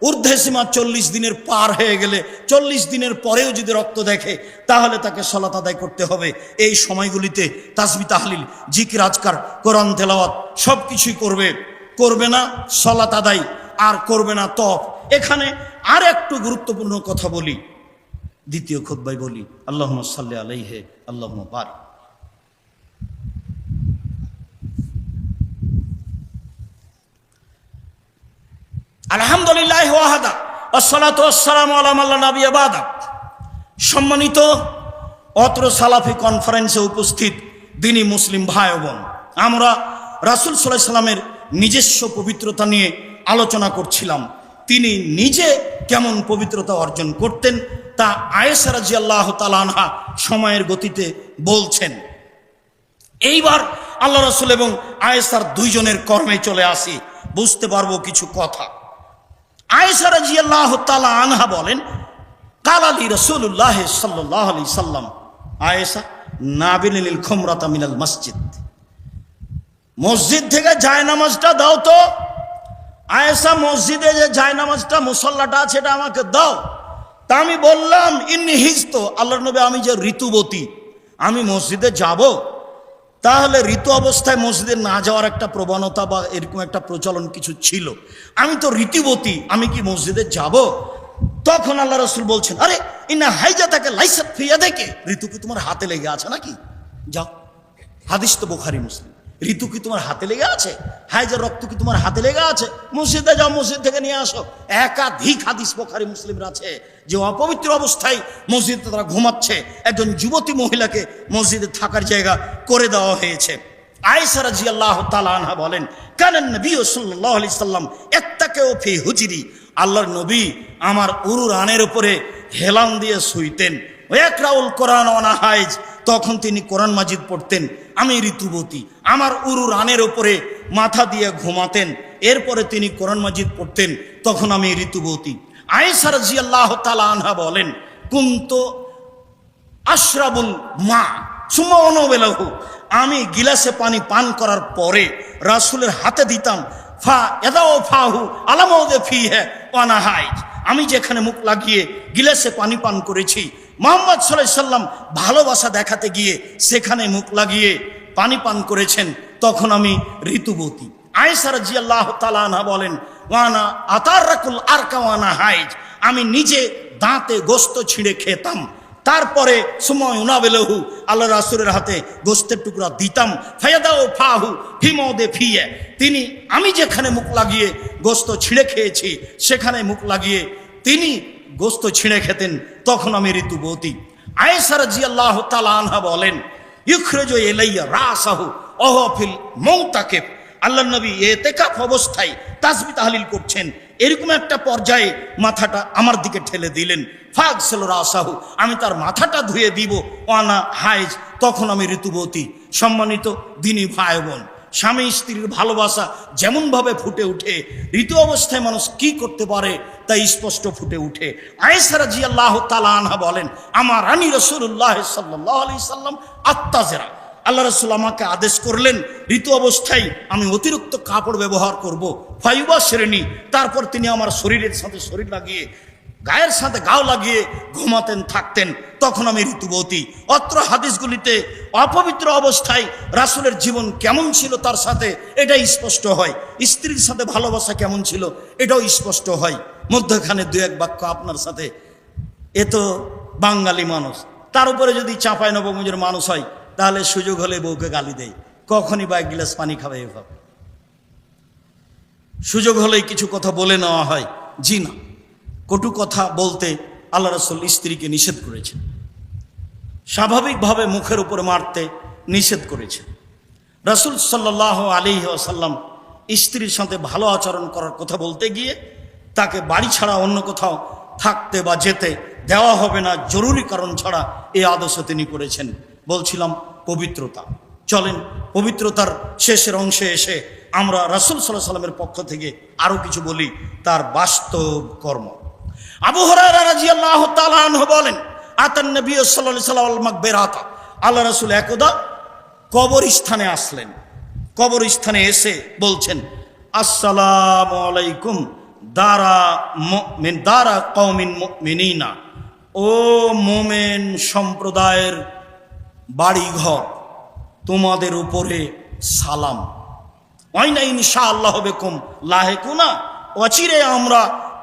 ঊর্ধ্বে সীমা 40 দিনের পার হয়ে গেলে, 40 দিনের পরেও যদি রক্ত দেখে, তাহলে তাকে সালাত আদায় করতে হবে। এই সময়গুলিতে তাসবিহ তাহলিল, জিকির আজকার, কোরআন তেলাওয়াত সব কিছুই করবে। করবে না সালাত আদায়, আর করবে না তওয়াফ। এখানে আর একটু গুরুত্বপূর্ণ কথা বলি, দ্বিতীয় খুতবায় বলি। আল্লাহুম্মা সাল্লি আলাইহি, আল্লাহুম্মা বারিক। আলহামদুলিল্লাহ ওয়াহাদা, আসসালাতু ওয়াসসালামু আলা মান লা নাবিয়্যা বাদা। সম্মানিত অত্র সালাফি কনফারেন্সে উপস্থিত দিনী মুসলিম ভাই বোন, আমরা রাসূল সাল্লাল্লাহু আলাইহি সাল্লামের নিজস্ব পবিত্রতা নিয়ে আলোচনা করছিলাম। তিনি নিজে কেমন পবিত্রতা অর্জন করতেন তা আয়েশা রাদিয়াল্লাহু তাআলা আনহা সময়ের গতিতে বলছেন। এইবার আল্লাহ রাসূল এবং আয়েশার দুইজনের কর্মে চলে আসি, বুঝতে পারবো কিছু কথা। আয়েশা রাদিয়াল্লাহু তাআলা আনহা বলেন, কালা লি রাসূলুল্লাহ সাল্লাল্লাহু আলাইহি সাল্লাম, আয়েশা নাবিলিল খুমরাতা মিনাল মসজিদ, মসজিদ থেকে জায়নামাজটা দাও তো। আয়েশা, মসজিদে যে জায়নামাজটা, মুসল্লাটা আছে, এটা আমাকে দাও। তা আমি বললাম, ইন্নী হিজতু, আল্লাহর নবী আমি যে ঋতুবতী, আমি মসজিদে যাব। তাহলে ঋতু অবস্থায় মসজিদে না যাওয়ার একটা প্রবণতা বা এরকম একটা প্রচলন কিছু ছিল। আমি তো ঋতুবতী, আমি কি মসজিদে যাব? তখন আল্লাহ রাসূল বলছেন, আরে ইন্না হাইজাতাকা লাইসাত ফি ইয়াদিকা, ঋতু কি তোমার হাতে লেগে আছে নাকি? যাও। হাদিস তো বুখারী মুসলিম। ঋতু কি তোমার হাতে লেগে আছে? হাইজের রক্ত কি তোমার হাতে লেগে আছে? মসজিদে যাও, মসজিদ থেকে নিয়ে আসো। একাধিক হাদিস বুখারী মুসলিমের আছে যে অপবিত্র অবস্থায় মসজিদে তারা ঘুমাচ্ছে, একজন যুবতী মহিলাকে মসজিদে থাকার জায়গা করে দেওয়া হয়েছে। আয়েশা রাদিয়াল্লাহু তাআলা আনহা বলেন, কানান নবী সাল্লাল্লাহু আলাইহি সাল্লাম ইত্তাকাউ ফি হুজরি, আল্লাহর নবী আমার উরু রানের উপরে হেলান দিয়ে শুইতেন। ওয়াকরাউল কোরআন ওয়া হাইজ, তখন তিনি কোরআন মাজিদ পড়তেন। আমি ঋতুবতী, আমার উরু রানের উপরে মাথা দিয়ে ঘুমাতেন, এরপরে তিনি কোরআন মাজিদ পড়তেন, তখন আমি ঋতুবতী। আয়েশা রাদিয়াল্লাহু তাআলা আনহা বলেন, কুনতু আশরাবুল মা সুম্মা উনাবিলহু, আমি গিলাসে পানি পান করার পরে রাসূলের হাতে দিতাম। ফা ইয়াদাউ ফাহু আলা মাউযি ফিহি ওয়া নাহাইজ, আমি যেখানে মুখ লাগিয়ে গিলাসে পানি পান করেছি, মুহাম্মদ সাল্লাল্লাহু আলাইহি সাল্লাম ভালোবাসা দেখাতে গিয়ে সেখানে মুখ লাগিয়ে পানি পান করেছেন, তখন আমি ঋতুবতী। আয়েশা রাদিয়াল্লাহু তাআলা আনহা বলেন, ওয়ানা আতারাকুল আরকা ওয়া নাহাইজ, আমি নিজে দাঁতে গোশত ছিঁড়ে খেতাম, তারপরে সময় উনাবেলহু আল্লাহ রাসূলের হাতে গোশতের টুকরা দিতাম। ফায়াদাউ ফাহু ফি মাউযি ফিহি, তিনি আমি যেখানে মুখ লাগিয়ে গোশত ছিঁড়ে খেয়েছি সেখানে মুখ লাগিয়ে তিনি গোশত ছিঁড়ে খেতেন, তখন আমি ঋতুবতী। আয়েশা রাদিয়াল্লাহু তাআলা আনহা বলেন, ইখরাজু ইলাইয়া রাসাহু ওয়া হুয়া ফিল মুতাকিফ, আল্লাহর নবী ইতিকাফ অবস্থায় তাসবিহ তাহলিল করছেন, এরকম একটা পর্যায়ে মাথাটা আমার দিকে ঠেলে দিলেন। ফাগসিল রাসাহু, আমি তার মাথাটা ধুয়ে দিব। ওয়ানা হাইজ, তখন আমি ঋতুবতী। সম্মানিত দিনী ভাই বোন, স্বামী স্ত্রীর ভালোবাসা যেমনভাবে ফুটে উঠে, ঋতু অবস্থায় মানুষ কি করতে পারে তাই স্পষ্ট ফুটে উঠে। আয়েশা রাদিয়াল্লাহু তাআলা আনহা বলেন, আমার রানী রাসূলুল্লাহ সাল্লাল্লাহু আলাইহি সাল্লাম আত্তাজেরা, আল্লাহ রাসূল আমাকে আদেশ করলেন ঋতু অবস্থায় আমি অতিরিক্ত কাপড় ব্যবহার করব। ফাইবা শ্রেণী, তারপর তিনি আমার শরীরের সাথে শরীর লাগিয়ে গায়ের সাথে গাও লাগিয়ে ঘুমাতেন থাকতেন, তখন আমি ঋতুবতী। অত্র হাদিসগুলিতে অপবিত্র অবস্থায় রাসূলের জীবন কেমন ছিল তার সাথে এটা স্পষ্ট হয়, স্ত্রীর সাথে ভালোবাসা কেমন ছিল এটাও স্পষ্ট হয়। মধ্যখানে দু এক বাক্য আপনার সাথে, এ তো বাঙালি মানুষ, তার উপরে যদি চাঁপাই নবগঞ্জের মানুষ হয় তাহলে সুযোগ হলে বউকে গালি দেয়, কখনই বা এক গিলাস পানি খাবে এভাবে, সুযোগ হলেই কিছু কথা বলে নেওয়া হয়। জি না, কটু কথা বলতে আল্লাহ রাসূল স্ত্রীকে নিষেধ করেছেন, স্বাভাবিকভাবে মুখের উপরে মারতে নিষেধ করেছেন। রাসূল সাল্লাল্লাহু আলাইহি ওয়াসাল্লাম স্ত্রীর সাথে ভালো আচরণ করার কথা বলতে গিয়ে তাকে বাড়ি ছাড়া অন্য কোথাও থাকতে বা যেতে দেওয়া হবে না জরুরি কারণ ছাড়া, এই আদর্শ তিনি করেছেন। বলছিলাম পবিত্রতা। চলেন পবিত্রতার শেষের অংশে এসে আমরা রাসূল সাল্লাল্লাহু আলাইহি ওয়াসাল্লামের পক্ষ থেকে আরো কিছু বলি, তার বাস্তব কর্ম। আবু হুরায়রা রাদিয়াল্লাহু তাআলা আনহু বলেন, আতান নবী সাল্লাল্লাহু আলাইহি ওয়াসাল্লাম মাকবারাতা, আল্লাহ রাসূল একদা কবরস্থানে আসলেন। কবরস্থানে এসে বলছেন, আসসালামু আলাইকুম দারা মুমিন দারা কওমিন মুমিনিনা, ও মুমিন সম্প্রদায়ের বাড়িঘর, তোমাদের উপরে সালাম। ওয়াইনা ইনশাআল্লাহ বিকুম লাহিকুনা, অচিরে আমরা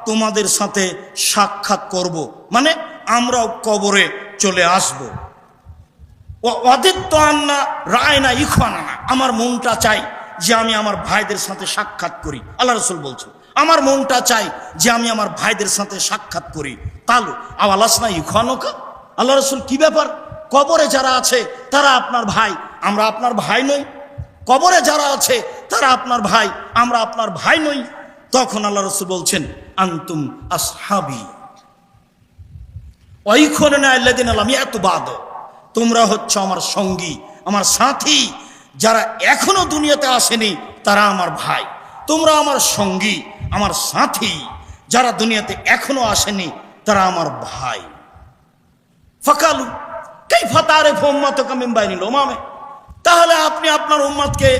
তোমাদের সাথে সাক্ষাৎ করব, মানে আমরাও কবরে চলে আসব। ওয়াদিত্তু আন্না রায়না ইখওয়ানানা, আমার মনটা চাই যে আমি আমার ভাইদের সাথে সাক্ষাৎ করি। আল্লাহ রাসূল বলছেন, আমার মনটা চাই যে আমি আমার ভাইদের সাথে সাক্ষাৎ করি। তালু আওয়ালাসনা ইখওয়ানুকা, আল্লাহ রাসূল কি ব্যাপার, কবরে যারা আছে তারা আপনার ভাই, আমরা আপনার ভাই নই? কবরে যারা আছে তারা আপনার ভাই, আমরা আপনার ভাই নই? তখন আল্লাহ রাসূল বলছেন, আনতুম আসহাবি ওয়াইখুনা আল্লাযিনা লাম ইয়াতবাদু, তোমরা হচ্ছে আমার সঙ্গী, আমার সাথী, যারা এখনো দুনিয়াতে আসেনি তারা আমার ভাই। তোমরা আমার সঙ্গী, আমার সাথী, যারা দুনিয়াতে এখনো আসেনি তারা আমার ভাই। ফাকালু কাইফা তারিফু উম্মাতাকা মিন বাইনিল উমামে, তাহলে আপনি আপনার উম্মতকে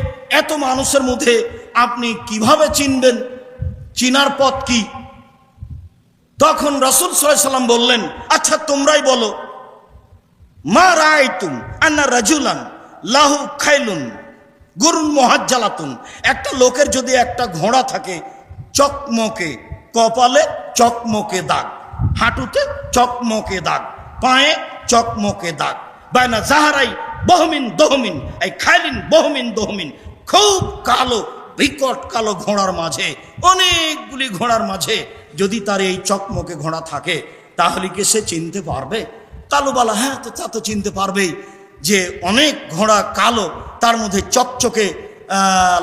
এত মানুষের মধ্যে আপনি কিভাবে চিনবেন, চিনার পথ কি? তখন রাসূল সাল্লাল্লাহু আলাইহি ওয়াসাল্লাম বললেন, আচ্ছা তোমরাই বলো, মা রাআইতুম আন্না রাজুলান লাহু খাইলুন গুরুন মুহাজ্জালাতুন, একটা লোকের যদি একটা ঘোড়া থাকে চকমকে, কপালে চকমকে দাগ, হাঁটুতে চকমকে দাগ, পায়ে চকমকে দাগ, বাইনা জাহারাই বহমিন দহমিন, এই খাইলিন বহমিন দহমিন, খুব কালো বিকট কালো ঘোড়ার মাঝে, অনেকগুলি ঘোড়ার মাঝে যদি তার এই চকমকে ঘোড়া থাকে তাহলে কি সে চিনতে পারবে? কালুবালা, হ্যাঁ তো তা তো চিনতে পারবেই যে অনেক ঘোড়া কালো, তার মধ্যে চকচকে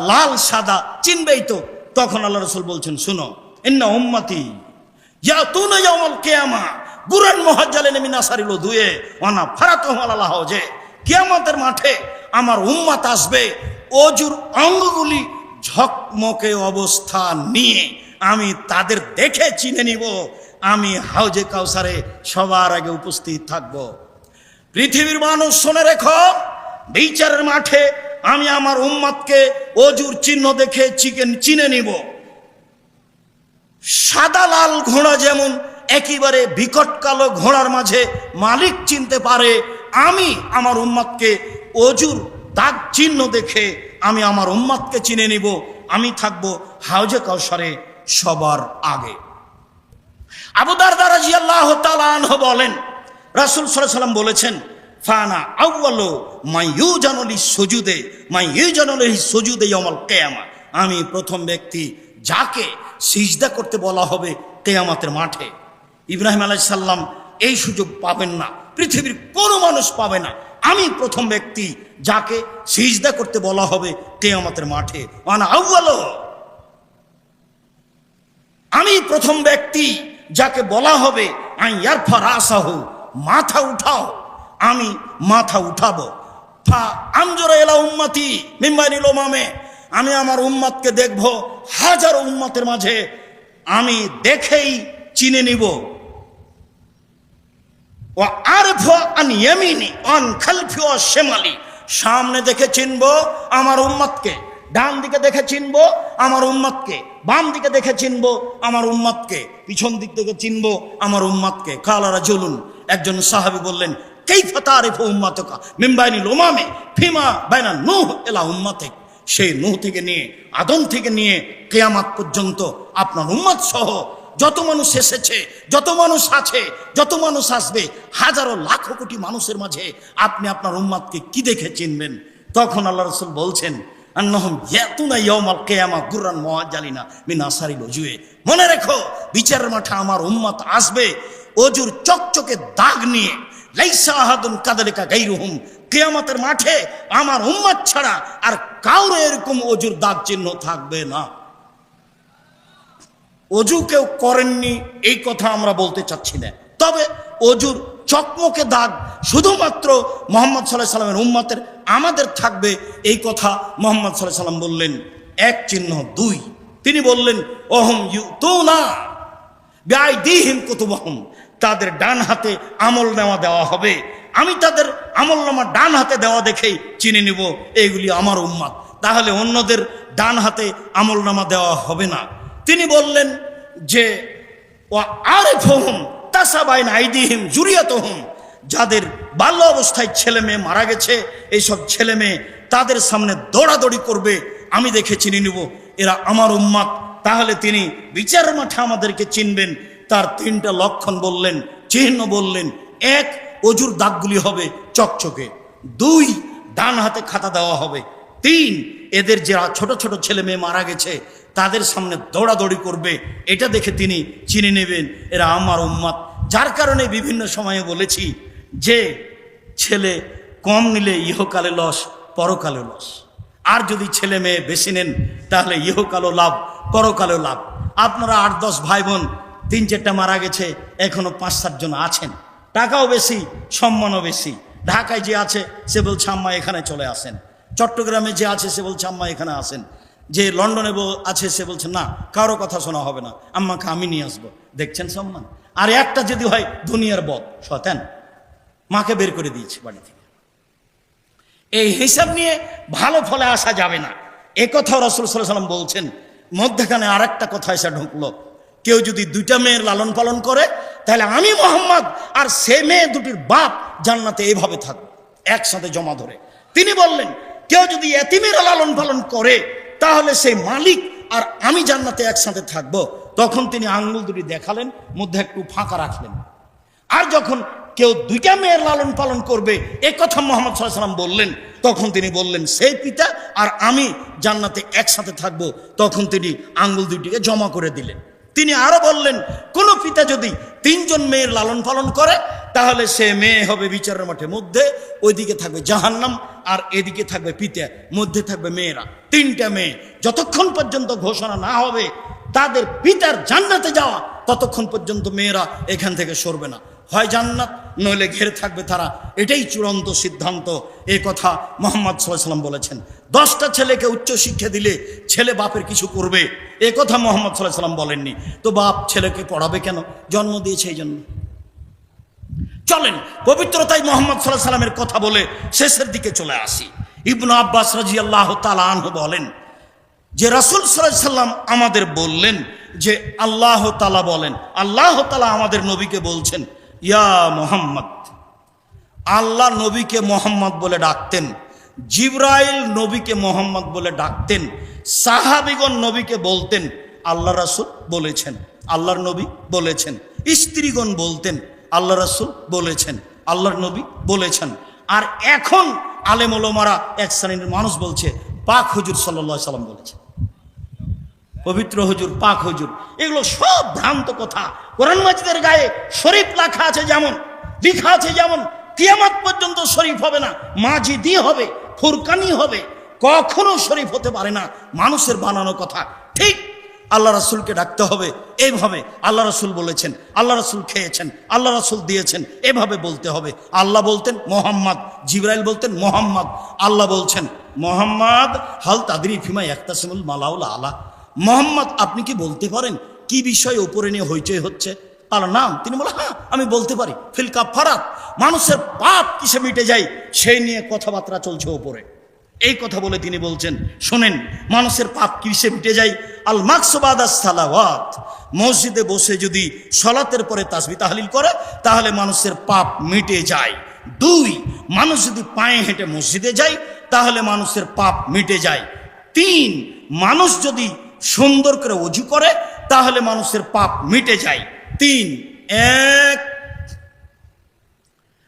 লাল সাদা, চিনবেই তো। তখন আল্লাহ রাসূল বলছেন, শুনো, ইন্না উম্মতি ইয়াতুনা ইয়াউমাল কিয়ামা বুরান মুহাজ্জালিন মিন আসারিল উযুয়ে ওয়া নাফারাতুহুম আলাল হাওজে। কিয়ামতের মাঠে আমার উম্মত আসবে অজুর অঙ্গগুলি ঝকমকে অবস্থা নিয়ে, আমি তাদের দেখে চিনে নিব আমি হাউজে কাউসারে সবার আগে উপস্থিত থাকব। পৃথিবীর মানুষ শুনে রেখো, বিচারের মাঠে আমি আমার উম্মতকে অজুর চিহ্ন দেখে চিনে নিব। সাদা লাল ঘোড়া যেমন একেবারে বিকট কালো ঘোড়ার মাঝে মালিক চিনতে পারে, আমি আমার উম্মতকে অজুর দাগ চিহ্ন দেখে আমি আমার উম্মতকে চিনে নিব। আমি থাকব হাউজে কাউসারে সবার আগে। আবু দারদা রাদিয়াল্লাহু তাআলা আনহু বলেন, রাসূল সাল্লাল্লাহু আলাইহি ওয়াসাল্লাম বলেছেন, ফানা আউয়ালু মা ইউজানু লিসুজুদে মা ইউজানু লিসুজুদে ইয়াউমাল কিয়ামা। আমি প্রথম ব্যক্তি যাকে সিজদা করতে বলা হবে কিয়ামতের মাঠে। ইব্রাহিম আলাইহিস সালাম এই সুযোগ পাবেন না, পৃথিবীর কোনো মানুষ পাবে না। আমি প্রথম ব্যক্তি যাকে সিজদা করতে বলা হবে কিয়ামতের মাঠে। আনা আউয়ালু, আমি প্রথম ব্যক্তি যাকে বলা হবে আইয়ারফা রাসাহু, মাথা উঠাও, আমি মাথা উঠাবো। ফা আমজুরা ইলা উম্মতি মিন বাইনিল উমামে, আমি আমার উম্মতকে দেখব হাজারো উম্মতের মাঝে, আমি দেখেই চিনে নিব। ওয়া আরফা আন ইয়ামিনি আন খালফি ওয়া শিমালি, সামনে দেখে চিনবো আমার উম্মতকে, ডান দিকে দেখে চিনবো আমার উম্মতকে, বাম দিকে দেখে চিনবো আমার উম্মতকে, পিছন দিক থেকে চিনবো আমার উম্মতকে। কালা রাজুলুন, একজন সাহাবী বললেন, কাইফা তারিফু উম্মাতুকা মিন বাইনিল উমামে ফিমা বাইনা নূহ ইলা উম্মাতিক। সেই নূহ থেকে নিয়ে আদম থেকে নিয়ে কিয়ামত পর্যন্ত আপনার উম্মত সহ যত মানুষ এসেছে, যত মানুষ আছে, যত মানুষ আসবে, হাজারো লাখো কোটি মানুষের মাঝে আপনি আপনার উম্মতকে কি দেখে চিনবেন? তখন আল্লাহ রাসূল বলছেন, আন্নাহুম ইয়াতুনা ইয়াউমাল কিয়ামা গুররান মুহাজ্জালিনা মিন আসারিল উজুয়ে। মনে রেখো, বিচারের মাঠে আমার উম্মত আসবে অজুর চকচকে দাগ নিয়ে। লাইসা আহাদুন কাযালিকা গায়রুহুম, কিয়ামতের মাঠে আমার উম্মত ছাড়া আর কারো এরকম অজুর দাগ চিহ্ন থাকবে না। অজু কেউ করেননি এই কথা আমরা বলতে চাচ্ছি না, তবে অজুর চকমকে দাগ শুধুমাত্র মুহাম্মদ সাল্লাল্লাহু আলাইহি ওয়াসাল্লামের উম্মতের আমাদের থাকবে এই কথা মুহাম্মদ সাল্লাল্লাহু আলাইহি ওয়াসাল্লাম বললেন। এক চিহ্ন। দুই, তিনি বললেন, ওহম ইউতুনা বিআইদিহিম কুতুবাহুম, তাদের ডান হাতে আমল নামা দেওয়া হবে, আমি তাদের আমল নামা ডান হাতে দেওয়া দেখেই চিনে নিব এইগুলি আমার উম্মত, তাহলে অন্যদের ডান হাতে আমল নামা দেওয়া হবে না। তিনি বললেন যে ওয়া আরিফুহুম তাসাবাইন আইদিহিম যুরিয়াতুহুম, যাদের বাল্য অবস্থায় ছেলে মেয়ে মারা গেছে, এইসব ছেলে মেয়ে তাদের সামনে দৌড়াদৌড়ি করবে, আমি দেখে চিনে নিব এরা আমার উম্মত। তাহলে তিনি বিচারের মাঠে আমাদেরকে চিনবেন। তার তিনটা লক্ষণ বললেন, চিহ্ন বললেন। এক, অজুর দাগগুলি হবে চকচকে। দুই, ডান হাতে খাতা দেওয়া হবে। তিন, এদের যারা ছোট ছোট ছেলে মেয়ে মারা গেছে তাদের সামনে দৌড়াদৌড়ি করবে, এটা দেখে তিনি চিনে নেবেন এরা আমার উম্মত। যার কারণে বিভিন্ন সময়ে বলেছি যে ছেলে কম নিলে ইহকালে লস, পরকালে লস। আর যদি ছেলে মেয়ে বেশি নেন তাহলে ইহকালও লাভ, পরকালেও লাভ। আপনারা 8-10 ভাই বোন, 3-4টা মারা গেছে, এখনো 5-7 জন আছেন, টাকাও বেশি, সম্মানও বেশি। ঢাকায় যে আছে সে বলছে আম্মা এখানে চলে আসেন, চট্টগ্রামে যে আছে সে বলছে আম্মা এখানে আসেন, যে লন্ডনে আছে সে বলছে না কারো কথা শোনা হবে না, আম্মাকে আমি নিয়ে আসবো। দেখছেন সম্মান? আর একটা যদি হয় দুনিয়ার বদ শয়তান, মাকে বের করে দিয়েছে বাড়ি থেকে। এই হিসাব নিয়ে ভালো ফলে আসা যাবে না, এ কথা রাসূল সাল্লাল্লাহু আলাইহি ওয়াসাল্লাম বলছেন। মধ্যখানে আর একটা কথা এসে ঢুকলো, কেউ যদি 2টা মেয়ের লালন পালন করে তাহলে আমি মুহাম্মদ আর সে মেয়ে দুটির বাপ জান্নাতে এইভাবে থাকবে একসাথে জমা ধরে। তিনি বললেন কেউ যদি এতিমের লালন পালন করে তাহলে সেই মালিক আর আমি জান্নাতে একসাথে থাকবো। তখন তিনি আঙ্গুল দুটি দেখালেন, মধ্যে একটু ফাঁকা রাখলেন। আর যখন কেউ দুইটা মেয়ের লালন পালন করবে, এ কথা মুহাম্মদ সাল্লাল্লাহু আলাইহি ওয়াসাল্লাম বললেন। তখন তিনি বললেন, সেই পিতা আর আমি জান্নাতে একসাথে থাকবো। তখন তিনি আঙ্গুল দুইটিকে জমা করে দিলেন। তিনি আরো বললেন, কোন পিতা যদি 3 জন মেয়ের লালন পালন করে, তাহলে সে মেয়ে হবে বিচারের মাঠে মধ্যে, ওইদিকে থাকবে জাহান্নাম, আর এদিকে থাকবে পিতা, মধ্যে থাকবে মেয়েরা। 3টা মেয়ে যতক্ষণ পর্যন্ত ঘোষণা না হবে তাদের পিতার জান্নাতে যাওয়া, ততক্ষণ পর্যন্ত মেয়েরা এখান থেকে সরবে না। হয় জান্নাত, নইলে ঘেরে থাকবে তারা। এটাই চূড়ান্ত সিদ্ধান্ত। এই কথা মুহাম্মদ সাল্লাল্লাহু আলাইহি ওয়াসাল্লাম বলেছেন। 10টা ছেলেকে উচ্চ শিক্ষা দিলে ছেলে বাপের কিছু করবে, এ কথা মুহাম্মদ সাল্লাল্লাহু আলাইহি ওয়াসাল্লাম বলেননি। তো বাপ ছেলেকে পড়াবে কেন? জন্ম দিয়েছে এই জন্য। চলেন পবিত্রতায় মুহাম্মদ সাল্লাল্লাহু আলাইহি ওয়াসাল্লামের কথা বলে শেষের দিকে চলে আসি। ইবনে আব্বাস রাদিয়াল্লাহু তাআলা আনহু বলেন যে রাসূল সাল্লাল্লাহু আলাইহি ওয়াসাল্লাম আমাদের বললেন যে আল্লাহ তাআলা বলেন, আল্লাহ তাআলা আমাদের নবীকে বলছেন, ইয়া মুহাম্মদ। আল্লাহ নবীকে মোহাম্মদ বলে ডাকতেন, জিবরাইল নবীকে মোহাম্মদ বলে ডাকতেন, সাহাবীগণ নবীকে বলতেন আল্লাহ রাসূল বলেছেন, আল্লাহর নবী বলেছেন। স্ত্রীগণ বলতেন আল্লাহ রাসূল বলেছেন, আল্লাহর নবী বলেছেন। আর এখন আলেম ওলামারা এক শ্রেণীর মানুষ বলছে পাক হুজুর সাল্লাল্লাহু আলাইহি ওয়াসাল্লাম বলেছেন, পবিত্র হুজুর, পাক হুজুর। এগুলো সব ভ্রান্ত কথা। কোরআন মাজিদের গায়ে শরীফ লেখা আছে, যেমন লেখা আছে, যেমন কিয়ামত পর্যন্ত শরীফ হবে না, মাজিদি হবে, ফুরকানি হবে, কখনো শরীফ হতে পারে না। মানুষের বানানো কথা। ঠিক আল্লাহ রাসূলকে ডাকতে হবে এইভাবে, আল্লাহ রাসূল বলেছেন, আল্লাহ রাসূল খেয়েছেন, আল্লাহ রাসূল দিয়েছেন, এভাবে বলতে হবে। আল্লাহ বলতেন মোহাম্মদ, জিবরাইল বলতেন মোহাম্মদ। আল্লাহ বলছেন মোহাম্মদ হাল তাদরি ফিমা ইয়াক্তাসিমুল মালাউল আলা। মোহাম্মদ আপনি কি বলতে পারেন কি বিষয় উপরে নিয়ে হইচই হচ্ছে? আল্লাহ নাম। তিনি বলে হ্যাঁ আমি বলতে পারি। ফিল কাফারাত, মানুষের পাপ কিসে মিটে যায় সেই নিয়ে কথাবার্তা চলছে উপরে। এই কথা বলে তিনি বলছেন, শোনেন মানুষের পাপ কিসে মিটে যায়। আল মাকসুবাদাস সালাওয়াত, মসজিদে বসে যদি সালাতের পরে তাসবিহ তাহলিল করে তাহলে মানুষের পাপ মিটে যায়। 2, মানুষ যদি পায়ে হেঁটে মসজিদে যায় তাহলে মানুষের পাপ মিটে যায়। 3, মানুষ যদি সুন্দর করে ওযু করে তাহলে মানুষের পাপ মিটে যায়। 3, 1,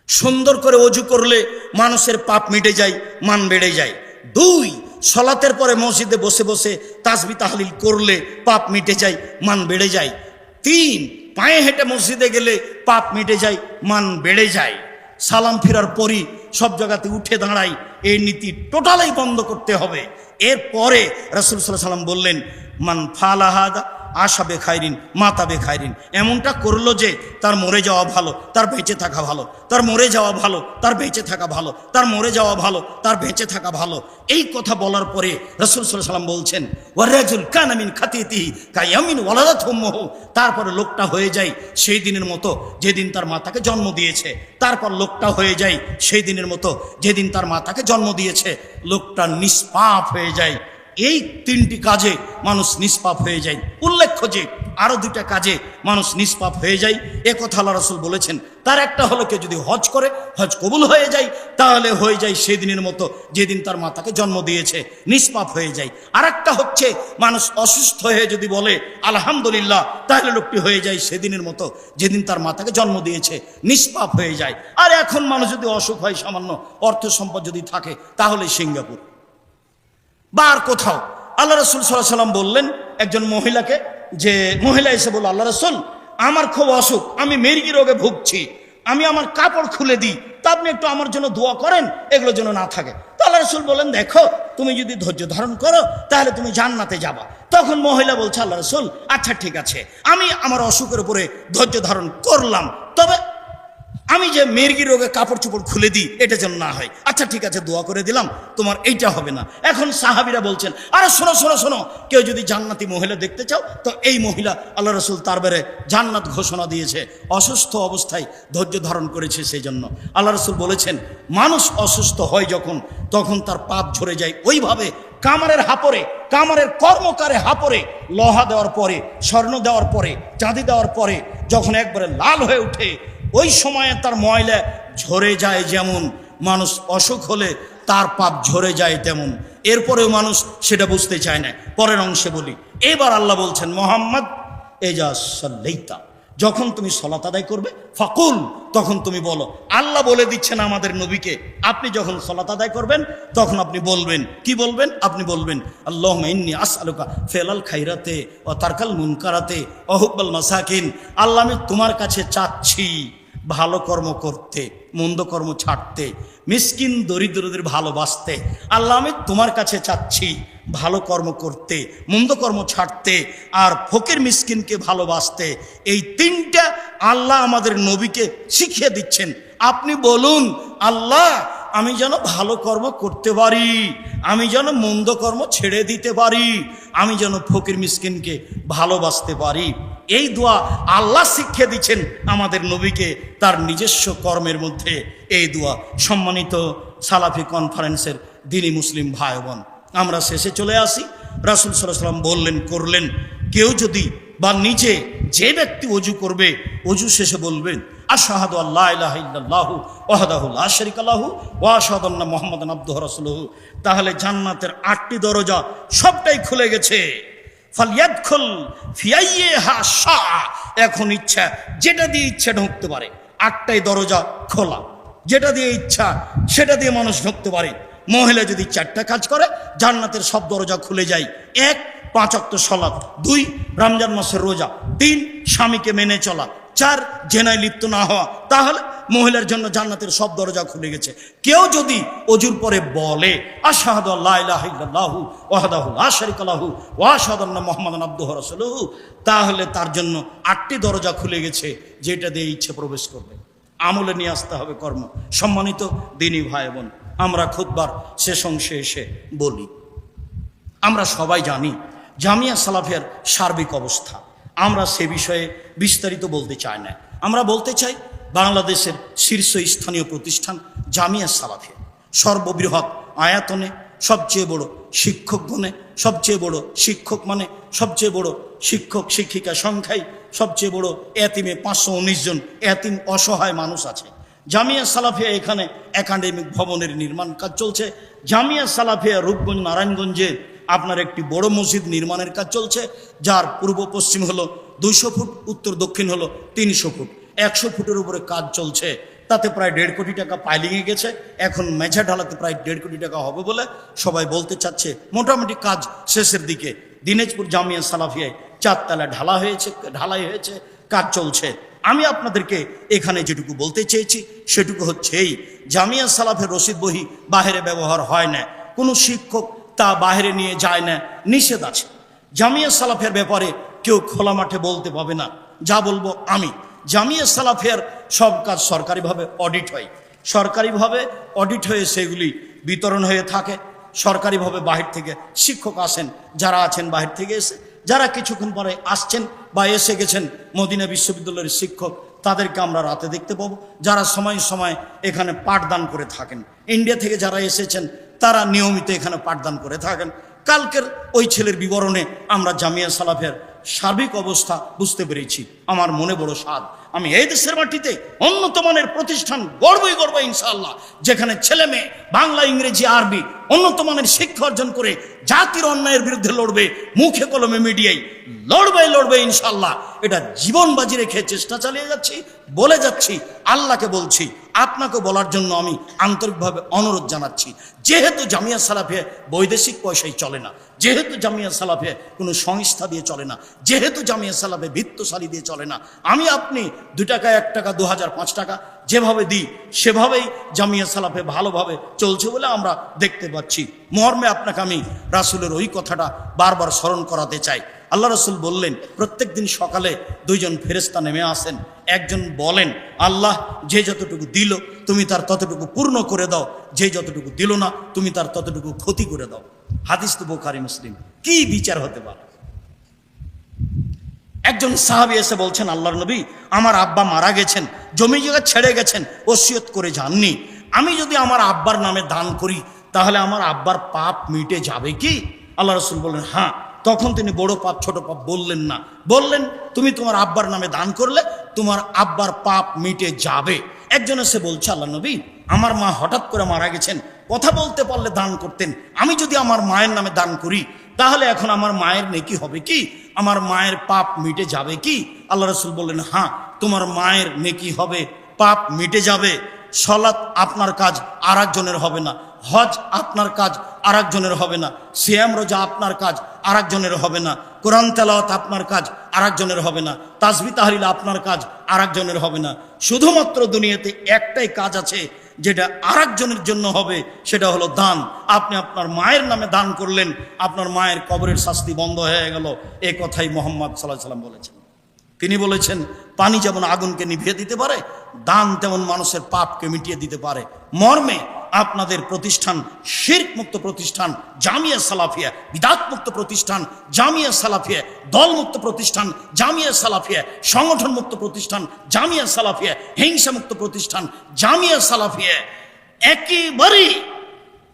সুন্দর করে ওযু করলে মানুষের পাপ মিটে যায়, মান বেড়ে যায়। 2, সালাতের পরে মসজিদে বসে বসে তাসবিহ তাহলিল করলে পাপ মিটে যায়, মান বেড়ে যায়। 3, পায়ে হেঁটে মসজিদে গেলে পাপ মিটে যায়, মান বেড়ে যায়। সালাম ফেরার পরই সব জায়গাতে উঠে দাঁড়াই, এই নীতি টোটালাই বন্ধ করতে হবে। এরপরে রাসূল সাল্লাল্লাহু আলাইহি ওয়াসাল্লাম বললেন, মান ফালাহাদা আশাবে খায়রিন মাতাবে খায়রিন। এমনটা করলো যে তার মরে যাওয়া ভালো, তার বেঁচে থাকা ভালো, তার মরে যাওয়া ভালো, তার বেঁচে থাকা ভালো, তার মরে যাওয়া ভালো, তার বেঁচে থাকা ভালো। এই কথা বলার পরে রাসূল সাল্লাল্লাহু আলাইহি ওয়াসাল্লাম বলছেন, ওয়ারাজুল কানা মিন খাতিতিহি কায়ামিন ওয়ালাদাত উম্মুহু। তারপরে লোকটা হয়ে যায় সেই দিনের মতো যেদিন তার মাতাকে জন্ম দিয়েছে। তারপর লোকটা হয়ে যায় সেই দিনের মতো যেদিন তার মাতাকে জন্ম দিয়েছে। লোকটা নিষ্পাপ হয়ে যায়। এই 3টি কাজে মানুষ নিষ্পাপ হয়ে যায়। উল্লেখ্য যে আরো 2টা কাজে মানুষ নিষ্পাপ হয়ে যায়, এ কথা আল্লাহ রাসূল বলেছেন। তার একটা হলো কেউ যদি হজ করে, হজ কবুল হয়ে যায়, তাহলে হয়ে যায় সেই দিনের মতো যেদিন তার মাতাকে জন্ম দিয়েছে, নিষ্পাপ হয়ে যায়। আর একটা হচ্ছে মানুষ অসুস্থ হয়ে যদি বলে আলহামদুলিল্লাহ, তাহলে লোকটি হয়ে যায় সেদিনের মতো যেদিন তার মাতাকে জন্ম দিয়েছে, নিষ্পাপ হয়ে যায়। আর এখন মানুষ যদি অসুখ হয়, সামান্য অর্থ সম্পদ যদি থাকে, তাহলে সিঙ্গাপুর বা আর কোথাও। আল্লাহ রাসূল সাল্লাল্লাহু আলাইহি ওয়াসাল্লাম বললেন একজন মহিলাকে, যে মহিলা এসে বলল, আল্লাহ রাসূল আমার খুব অসুখ, আমি মির্গি রোগে ভুগছি, আমি আমার কাপড় খুলে দিই, তা আপনি একটু আমার জন্য দোয়া করেন এগুলোর জন্য না থাকে। তো আল্লাহ রাসূল বলেন, দেখো তুমি যদি ধৈর্য ধারণ করো তাহলে তুমি জান্নাতে যাবা। তখন মহিলা বলছে, আল্লাহ রাসূল আচ্ছা ঠিক আছে, আমি আমার অসুখের উপরে ধৈর্য ধারণ করলাম, তবে আমি যে মির্গি রোগে কাপড় চোপড় খুলে দিই এটা যেন না হয়। আচ্ছা ঠিক আছে, দোয়া করে দিলাম, তোমার এইটা হবে না। এখন সাহাবীরা বলছেন, আরে শোনো শোনো শোনো, কেউ যদি জান্নাতি মহিলা দেখতে চাও তো এই মহিলা, আল্লাহ রাসূল তার বেরে জান্নাত ঘোষণা দিয়েছে, অসুস্থ অবস্থায় ধৈর্য ধারণ করেছে। সেই জন্য আল্লাহ রাসূল বলেছেন, মানুষ অসুস্থ হয় যখন, তখন তার পাপ ঝরে যায় ওইভাবে কামারের হাপরে, কামারের কর্মকারে হাপরে লোহা দেওয়ার পরে, স্বর্ণ দেওয়ার পরে, চাঁদি দেওয়ার পরে যখন একবারে লাল হয়ে ওঠে, ওই সময়ে তার ময়লা ঝরে যায় যেমন, মানুষ অসুখ হলে তার পাপ ঝরে যায় তেমন। এরপরেও মানুষ সেটা বুঝতে চায় না। পরের অংশে বলি, এবার আল্লাহ বলছেন, মুহাম্মদ এজা সাল্লাইতা যখন তুমি সলাত আদায় করবে ফাকুল, তখন তুমি বলো। আল্লাহ বলে দিচ্ছেন আমাদের নবীকে, আপনি যখন সলাত আদায় করবেন তখন আপনি বলবেন, কি বলবেন? আপনি বলবেন আল্লাহুম্মা ইন্নী আসআলুকা ফিলাল খাইরাতে ওয়া তারকাল মুনকারাতে ওয়া হুব্বাল মাসাকিন। আল্লাহ, আমি তোমার কাছে চাচ্ছি ভালো কর্ম করতে, মন্দ কর্ম ছাড়তে, মিসকিন দরিদ্রদের ভালোবাসতে। আল্লাহ, আমি তোমার কাছে চাচ্ছি ভালো কর্ম করতে, মন্দ কর্ম ছাড়তে, আর ফকির মিসকিনকে ভালোবাসতে। এই তিনটা আল্লাহ আমাদের নবীকে শিখিয়ে দিচ্ছেন। আপনি বলুন, আল্লাহ আমি যেন ভালো কর্ম করতে পারি, আমি যেন মন্দ কর্ম ছেড়ে দিতে পারি, আমি যেন ফকির মিসকিনকে ভালোবাসতে পারি। এই দোয়া আল্লাহ শিখিয়ে দিচ্ছেন আমাদের নবীকে তার নিজস্ব কর্মের মধ্যে। এই দোয়া সম্মানিত সালাফি কনফারেন্সের দিনী মুসলিম ভাই বোন, আমরা শেষে চলে আসি। রাসূল সাল্লাল্লাহু আলাইহি ওয়াসাল্লাম বললেন, করলেন, কেউ যদি বা নিজে যে ব্যক্তি ওযু করবে, ওযু শেষে বলবেন আশহাদু আল্লা ইলাহা ইল্লাল্লাহু ওয়াহদাহু লা শারীকা লাহু ওয়া আশহাদু আন্না মুহাম্মাদান আবদুহু ওয়া রাসূলুহু। তাহলে জান্নাতের 8টি দরজা সবটাই খুলে গেছে। ফালিয়াদখুল ফি আইয়িহা শা, এখন ইচ্ছা যেটা দিয়ে ইচ্ছা ঢুকতে পারে। 8টাই দরজা খোলা, যেটা দিয়ে ইচ্ছা সেটা দিয়ে মানুষ ঢুকতে পারে। মহিলা যদি 4টা কাজ করে জান্নাতের সব দরজা খুলে যায়। 1, 5 ওয়াক্ত সালাত, 2, রমজান মাসের রোজা, 3, স্বামীকে মেনে চলা, 4, জেনায় লিপ্ত না হওয়া। তাহলে মহিলার জন্য জান্নাতের সব দরজা খুলে গেছে। কেউ যদি ওযুর পরে বলে আশহাদু আল্লা ইলাহা ইল্লাল্লাহু ওয়াহদাহু লা শারীকা লাহু ওয়া আশহাদু আন্না মুহাম্মাদান আবদুহু ওয়া রাসূলুহু, তাহলে তার জন্য 8টি দরজা খুলে গেছে, যেটা দিয়ে ইচ্ছে প্রবেশ করবে। আমলে নিয়ে আসতে হবে কর্ম। সম্মানিত দিনী ভাই বোন, আমরা খুতবার শেষ অংশে এসে বলি, আমরা সবাই জানি জামিয়া সালাফিয়ার সার্বিক অবস্থা। আমরা সে বিষয়ে বিস্তারিত বলতে চাই না। আমরা বলতে চাই বাংলাদেশের শীর্ষস্থানীয় প্রতিষ্ঠান জামিয়া সালাফিয়া, সর্ববৃহৎ আয়াতনে, সবচেয়ে বড় শিক্ষক গণে, সবচেয়ে বড় শিক্ষক মানে সবচেয়ে বড় শিক্ষক শিক্ষিকা সংখ্যায় সবচেয়ে বড়, এতিমে 519 জন এতিম অসহায় মানুষ আছে। জামিয়া সালাফিয়া এখানে একাডেমিক ভবনের নির্মাণ কাজ চলছে। জামিয়া সালাফিয়া রূপগঞ্জ নারায়ণগঞ্জে আপনার একটি বড় মসজিদ নির্মাণের কাজ চলছে, যার পূর্ব পশ্চিম হলো 200 ফুট, উত্তর দক্ষিণ হলো 300 ফুট। 100 ফুটের উপরে কাজ চলছে, তাতে প্রায় 1.5 কোটি টাকা পাইলিংয়ে গেছে। এখন মেঝা ঢালাতে প্রায় 1.5 কোটি টাকা হবে বলে সবাই বলতে চাচ্ছে। মোটামুটি কাজ শেষের দিকে। দিনাজপুর জামিয়া সালাফিয়ায় 4 তলা ঢালাই হয়েছে, কাজ চলছে। আমি আপনাদেরকে এখানে যেটুকু বলতে চেয়েছি সেটুকু হচ্ছে এই, জামিয়া সালাফের রসিদ বহি বাহিরে ব্যবহার হয় না, কোনো শিক্ষক তা বাহিরে নিয়ে যায় না, নিষেধ আছে। জামিয়া সালাফের ব্যাপারে কেউ খোলা মাঠে বলতে পাবে না। যা বলবো আমি, জামিয়া সালাফিয়ার সব কাজ সরকারিভাবে অডিট হয়, সরকারিভাবে অডিট হয়ে সেগুলি বিতরণ হয়ে থাকে। সরকারিভাবে বাহির থেকে শিক্ষক আসেন, যারা আছেন বাহির থেকে এসে, যারা কিছুক্ষণ পরে আসছেন বা এসে গেছেন মদিনা বিশ্ববিদ্যালয়ের শিক্ষক, তাদেরকে আমরা রাতে দেখতে পাবো। যারা সময় সময় এখানে পাঠদান করে থাকেন, ইন্ডিয়া থেকে যারা এসেছেন তারা নিয়মিত এখানে পাঠদান করে থাকেন। কালকের ওই ছেলের বিবরণে আমরা জামিয়া সালাফের সার্বিক অবস্থা বুঝতে পেরেছি। আমার মনে বড় স্বাদ, আমি এই দেশের মাটিতে উন্নত মানের প্রতিষ্ঠান গর্বই গর্ব ইনশাআল্লাহ, যেখানে ছেলে মেয়ে বাংলা, ইংরেজি, আরবি উন্নত মানের শিক্ষা অর্জন করে জাতির অন্যায়ের বিরুদ্ধে লড়বে, মুখে কলমে মিডিয়ায় লড়বে ইনশাআল্লাহ। এটা জীবন বাজি রেখে চেষ্টা চালিয়ে যাচ্ছি, বলে যাচ্ছি। আল্লাহকে বলছি, আপনাকে বলার জন্য আমি আন্তরিকভাবে অনুরোধ জানাচ্ছি। যেহেতু জামিয়া সালাফিয়া বৈদেশিক পয়সায় চলে না, যেহেতু জামিয়া সালাফিয়া কোনো সংস্থা দিয়ে চলে না, যেহেতু জামিয়া সালাফে ভিত্তশালী দিয়ে চলে না, আমি আপনি 2 টাকা, 1 টাকা, 2000, 5 টাকা যেভাবে দিই সেভাবেই জামিয়া সালাফে ভালোভাবে চলছে বলে আমরা দেখতে পাচ্ছি। মর্মে আপনাকে আমি রাসূলের ওই কথাটা বারবার স্মরণ করাতে চাই। আল্লাহ রাসূল বললেন, প্রত্যেক দিন সকালে 2 জন ফেরেশতা নেমে আসেন। একজন বলেন, আল্লাহ যে যতটুকু দিল তুমি তার ততটুকু পূর্ণ করে দাও, যে যতটুকু দিল না তুমি তার ততটুকু ক্ষতি করে দাও। হাদিস তো বুখারী মুসলিম। কি বিচার হতে পারে? একজন সাহাবী এসে বলছেন, আল্লাহর নবী, আমার আব্বা মারা গেছেন, জমি জায়গা ছেড়ে গেছেন, ওসিয়ত করে যাননি। আমি যদি আমার আব্বার নামে দান করি তাহলে আমার আব্বার পাপ মিটে যাবে কি? আল্লাহ রাসূল বললেন, হ্যাঁ। তখন তিনি বড় পাপ ছোট পাপ বললেন না, বললেন তুমি তোমার আব্বার নামে দান করলে তোমার আব্বার পাপ মিটে যাবে। একজন এসে বলছে, আল্লাহ নবী, আমার মা হঠাৎ করে মারা গেছেন, কথা বলতে পারলে দান করতেন। আমি যদি আমার মায়ের নামে দান করি তাহলে এখন আমার মায়ের নেকি হবে কি? আমার মায়ের পাপ মিটে যাবে কি? আল্লাহ রাসূল বললেন, হ্যাঁ, তোমার মায়ের নেকি হবে, পাপ মিটে যাবে। সালাত আপনার কাজ আর একজনের হবে না, হজ আপনার কাজ আর একজনের হবে না, সিয়াম রোজা আপনার কাজ আর একজনের হবে না, কোরআন তেলাওয়াত আপনার কাজ আর একজনের হবে না, তাসবিহ তাহলিল আপনার কাজ আর একজনের হবে না। শুধুমাত্র দুনিয়াতে একটাই কাজ আছে যেটা আর একজনের জন্য হবে, সেটা হলো দান। আপনি আপনার মায়ের নামে দান করলেন, আপনার মায়ের কবরের শাস্তি বন্ধ হয়ে গেল। এ কথাই মুহাম্মদ সাল্লাল্লাহু আলাইহি সাল্লাম বলেছেন। তিনি বলেছেন, পানি যেমন আগুনকে নিভিয়ে দিতে পারে, দান তেমন মানুষের পাপকে মিটিয়ে দিতে পারে। মর্মে আপনাদের প্রতিষ্ঠান, শিরক মুক্ত প্রতিষ্ঠান জামিয়া সালাফিয়া, বিদআত মুক্ত প্রতিষ্ঠান জামিয়া সালাফিয়া, দল মুক্ত প্রতিষ্ঠান জামিয়া সালাফিয়া, সংগঠন মুক্ত প্রতিষ্ঠান জামিয়া সালাফিয়া, হিংসা মুক্ত প্রতিষ্ঠান জামিয়া সালাফিয়া, একেবারেই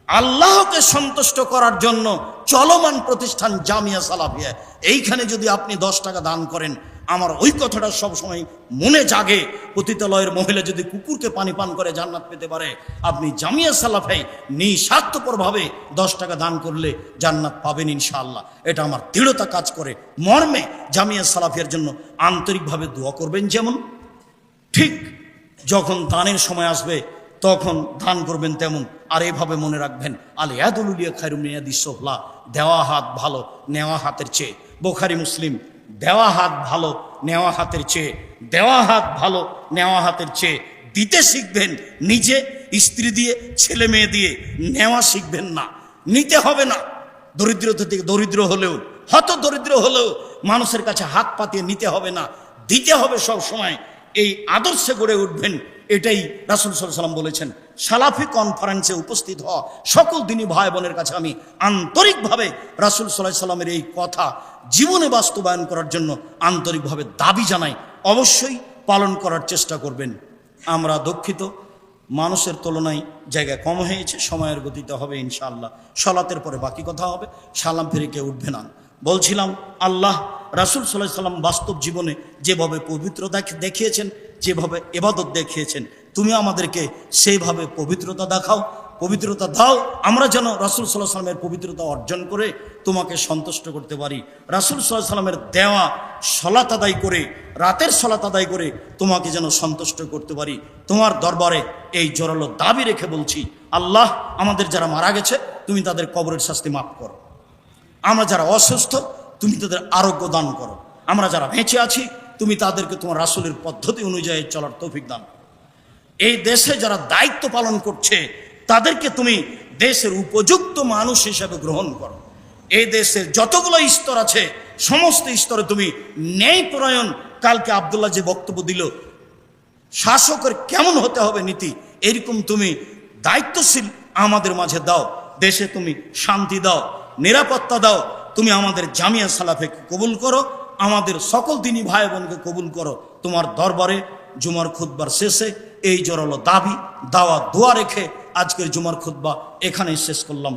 আল্লাহকে সন্তুষ্ট করার জন্য চলমান প্রতিষ্ঠান জামিয়া সালাফিয়া। এইখানে যদি আপনি 10 টাকা দান করেন, আমার ওই কথাটা সবসময় মনে জাগে, পতিতালয়ের মহিলা যদি কুকুরকে পানি পান করে জান্নাত পেতে পারে, আপনি জামিয়া সালাফিয়ায় নিঃস্বার্থপরভাবে 10 টাকা দান করলে জান্নাত পাবেন ইনশাআল্লাহ। এটা আমার দৃঢ়তা কাজ করে। মর্মে জামিয়া সালাফিয়ার জন্য আন্তরিকভাবে দোয়া করবেন। যেমন ঠিক যখন দানের সময় আসবে তখন দান করবেন তেমন। আর এভাবে মনে রাখবেন, আল ইয়াদুল উলিয়া খায়রুম মিন ইয়াদিস সুফলা, দেওয়া হাত ভালো নেওয়া হাতের চেয়ে। বুখারী মুসলিম। দেওয়া হাত ভালো নেওয়া হাতের চেয়ে, দেওয়া হাত ভালো নেওয়া হাতের চেয়ে। দিতে শিখবেন নিজে, স্ত্রী দিয়ে, ছেলে মেয়ে দিয়ে। নেওয়া শিখবেন না, নিতে হবে না। দরিদ্রতা থেকে দরিদ্র হলেও, হত দরিদ্র হলেও মানুষের কাছে হাত পাতিয়ে নিতে হবে না, দিতে হবে সব সময়। এই আদর্শে গড়ে উঠবেন। এটাই রাসূল সাল্লাল্লাহু আলাইহি সাল্লাম বলেছেন। সালাফি কনফারেন্সে উপস্থিত হওয়া সকল দিনী ভাই বোনের কাছে আমি আন্তরিকভাবে রাসূল সাল্লাল্লাহু আলাইহি সাল্লামের এই কথা জীবনে বাস্তবায়ন করার জন্য আন্তরিকভাবে দাবি জানাই। অবশ্যই পালন করার চেষ্টা করবেন। আমরা দুঃখিত, মানুষের তুলনায় জায়গা কম হয়েছে, সময়ের গতিতে হবে ইনশাআল্লাহ। সালাতের পরে বাকি কথা হবে, সালাম ফিরে কেউ উঠবে না। বলছিলাম, আল্লাহ রাসূল সাল্লাল্লাহু আলাইহি সাল্লাম বাস্তব জীবনে যেভাবে পবিত্রতা দেখিয়েছেন, যেভাবে ইবাদত দেখিয়েছেন, তুমি আমাদেরকে সেইভাবে পবিত্রতা দেখাও, পবিত্রতা দাও। আমরা যেন রাসূল সাল্লাল্লাহু আলাইহি সাল্লামের পবিত্রতা অর্জন করে তোমাকে সন্তুষ্ট করতে পারি। রাসূল সাল্লাল্লাহু আলাইহি সাল্লামের দেওয়া সালাত আদায় করে, রাতের সালাত আদায় করে তোমাকে যেন সন্তুষ্ট করতে পারি। তোমার দরবারে এই জোরালো দাবি রেখে বলছি, আল্লাহ আমাদের যারা মারা গেছে তুমি তাদের কবরের শাস্তি মাফ করো। আমরা যারা অসুস্থ তুমি তাদের আরোগ্য দান করো। আমরা যারা বেঁচে আছি তুমি তাদেরকে তোমার রাসূলের পদ্ধতি অনুযায়ী চলার তৌফিক দান করো। এই দেশে যারা দায়িত্ব পালন করছে তাদেরকে তুমি দেশের উপযুক্ত মানুষ হিসেবে গ্রহণ করো। এই দেশের যতগুলো স্তর আছে সমস্ত স্তরে তুমি ন্যায় প্রণয়ন, কালকে আব্দুল্লাহ যে বক্তব্য দিল, শাসকের কেমন হতে হবে নীতি, এরকম তুমি দায়িত্বশীল আমাদের মাঝে দাও। দেশে তুমি শান্তি দাও, নিরাপত্তা দাও। তুমি আমাদের জামিয়া সালাফিয়াকে কবুল করো, আমাদের সকল দিনী ভাই বোনকে কবুল করো। তোমার দরবারে জুমার খুতবার শেষে এই জোরালো দাবি, দাওয়া, দোয়া রেখে আজকের জুমার খুতবা এখানেই শেষ করলাম।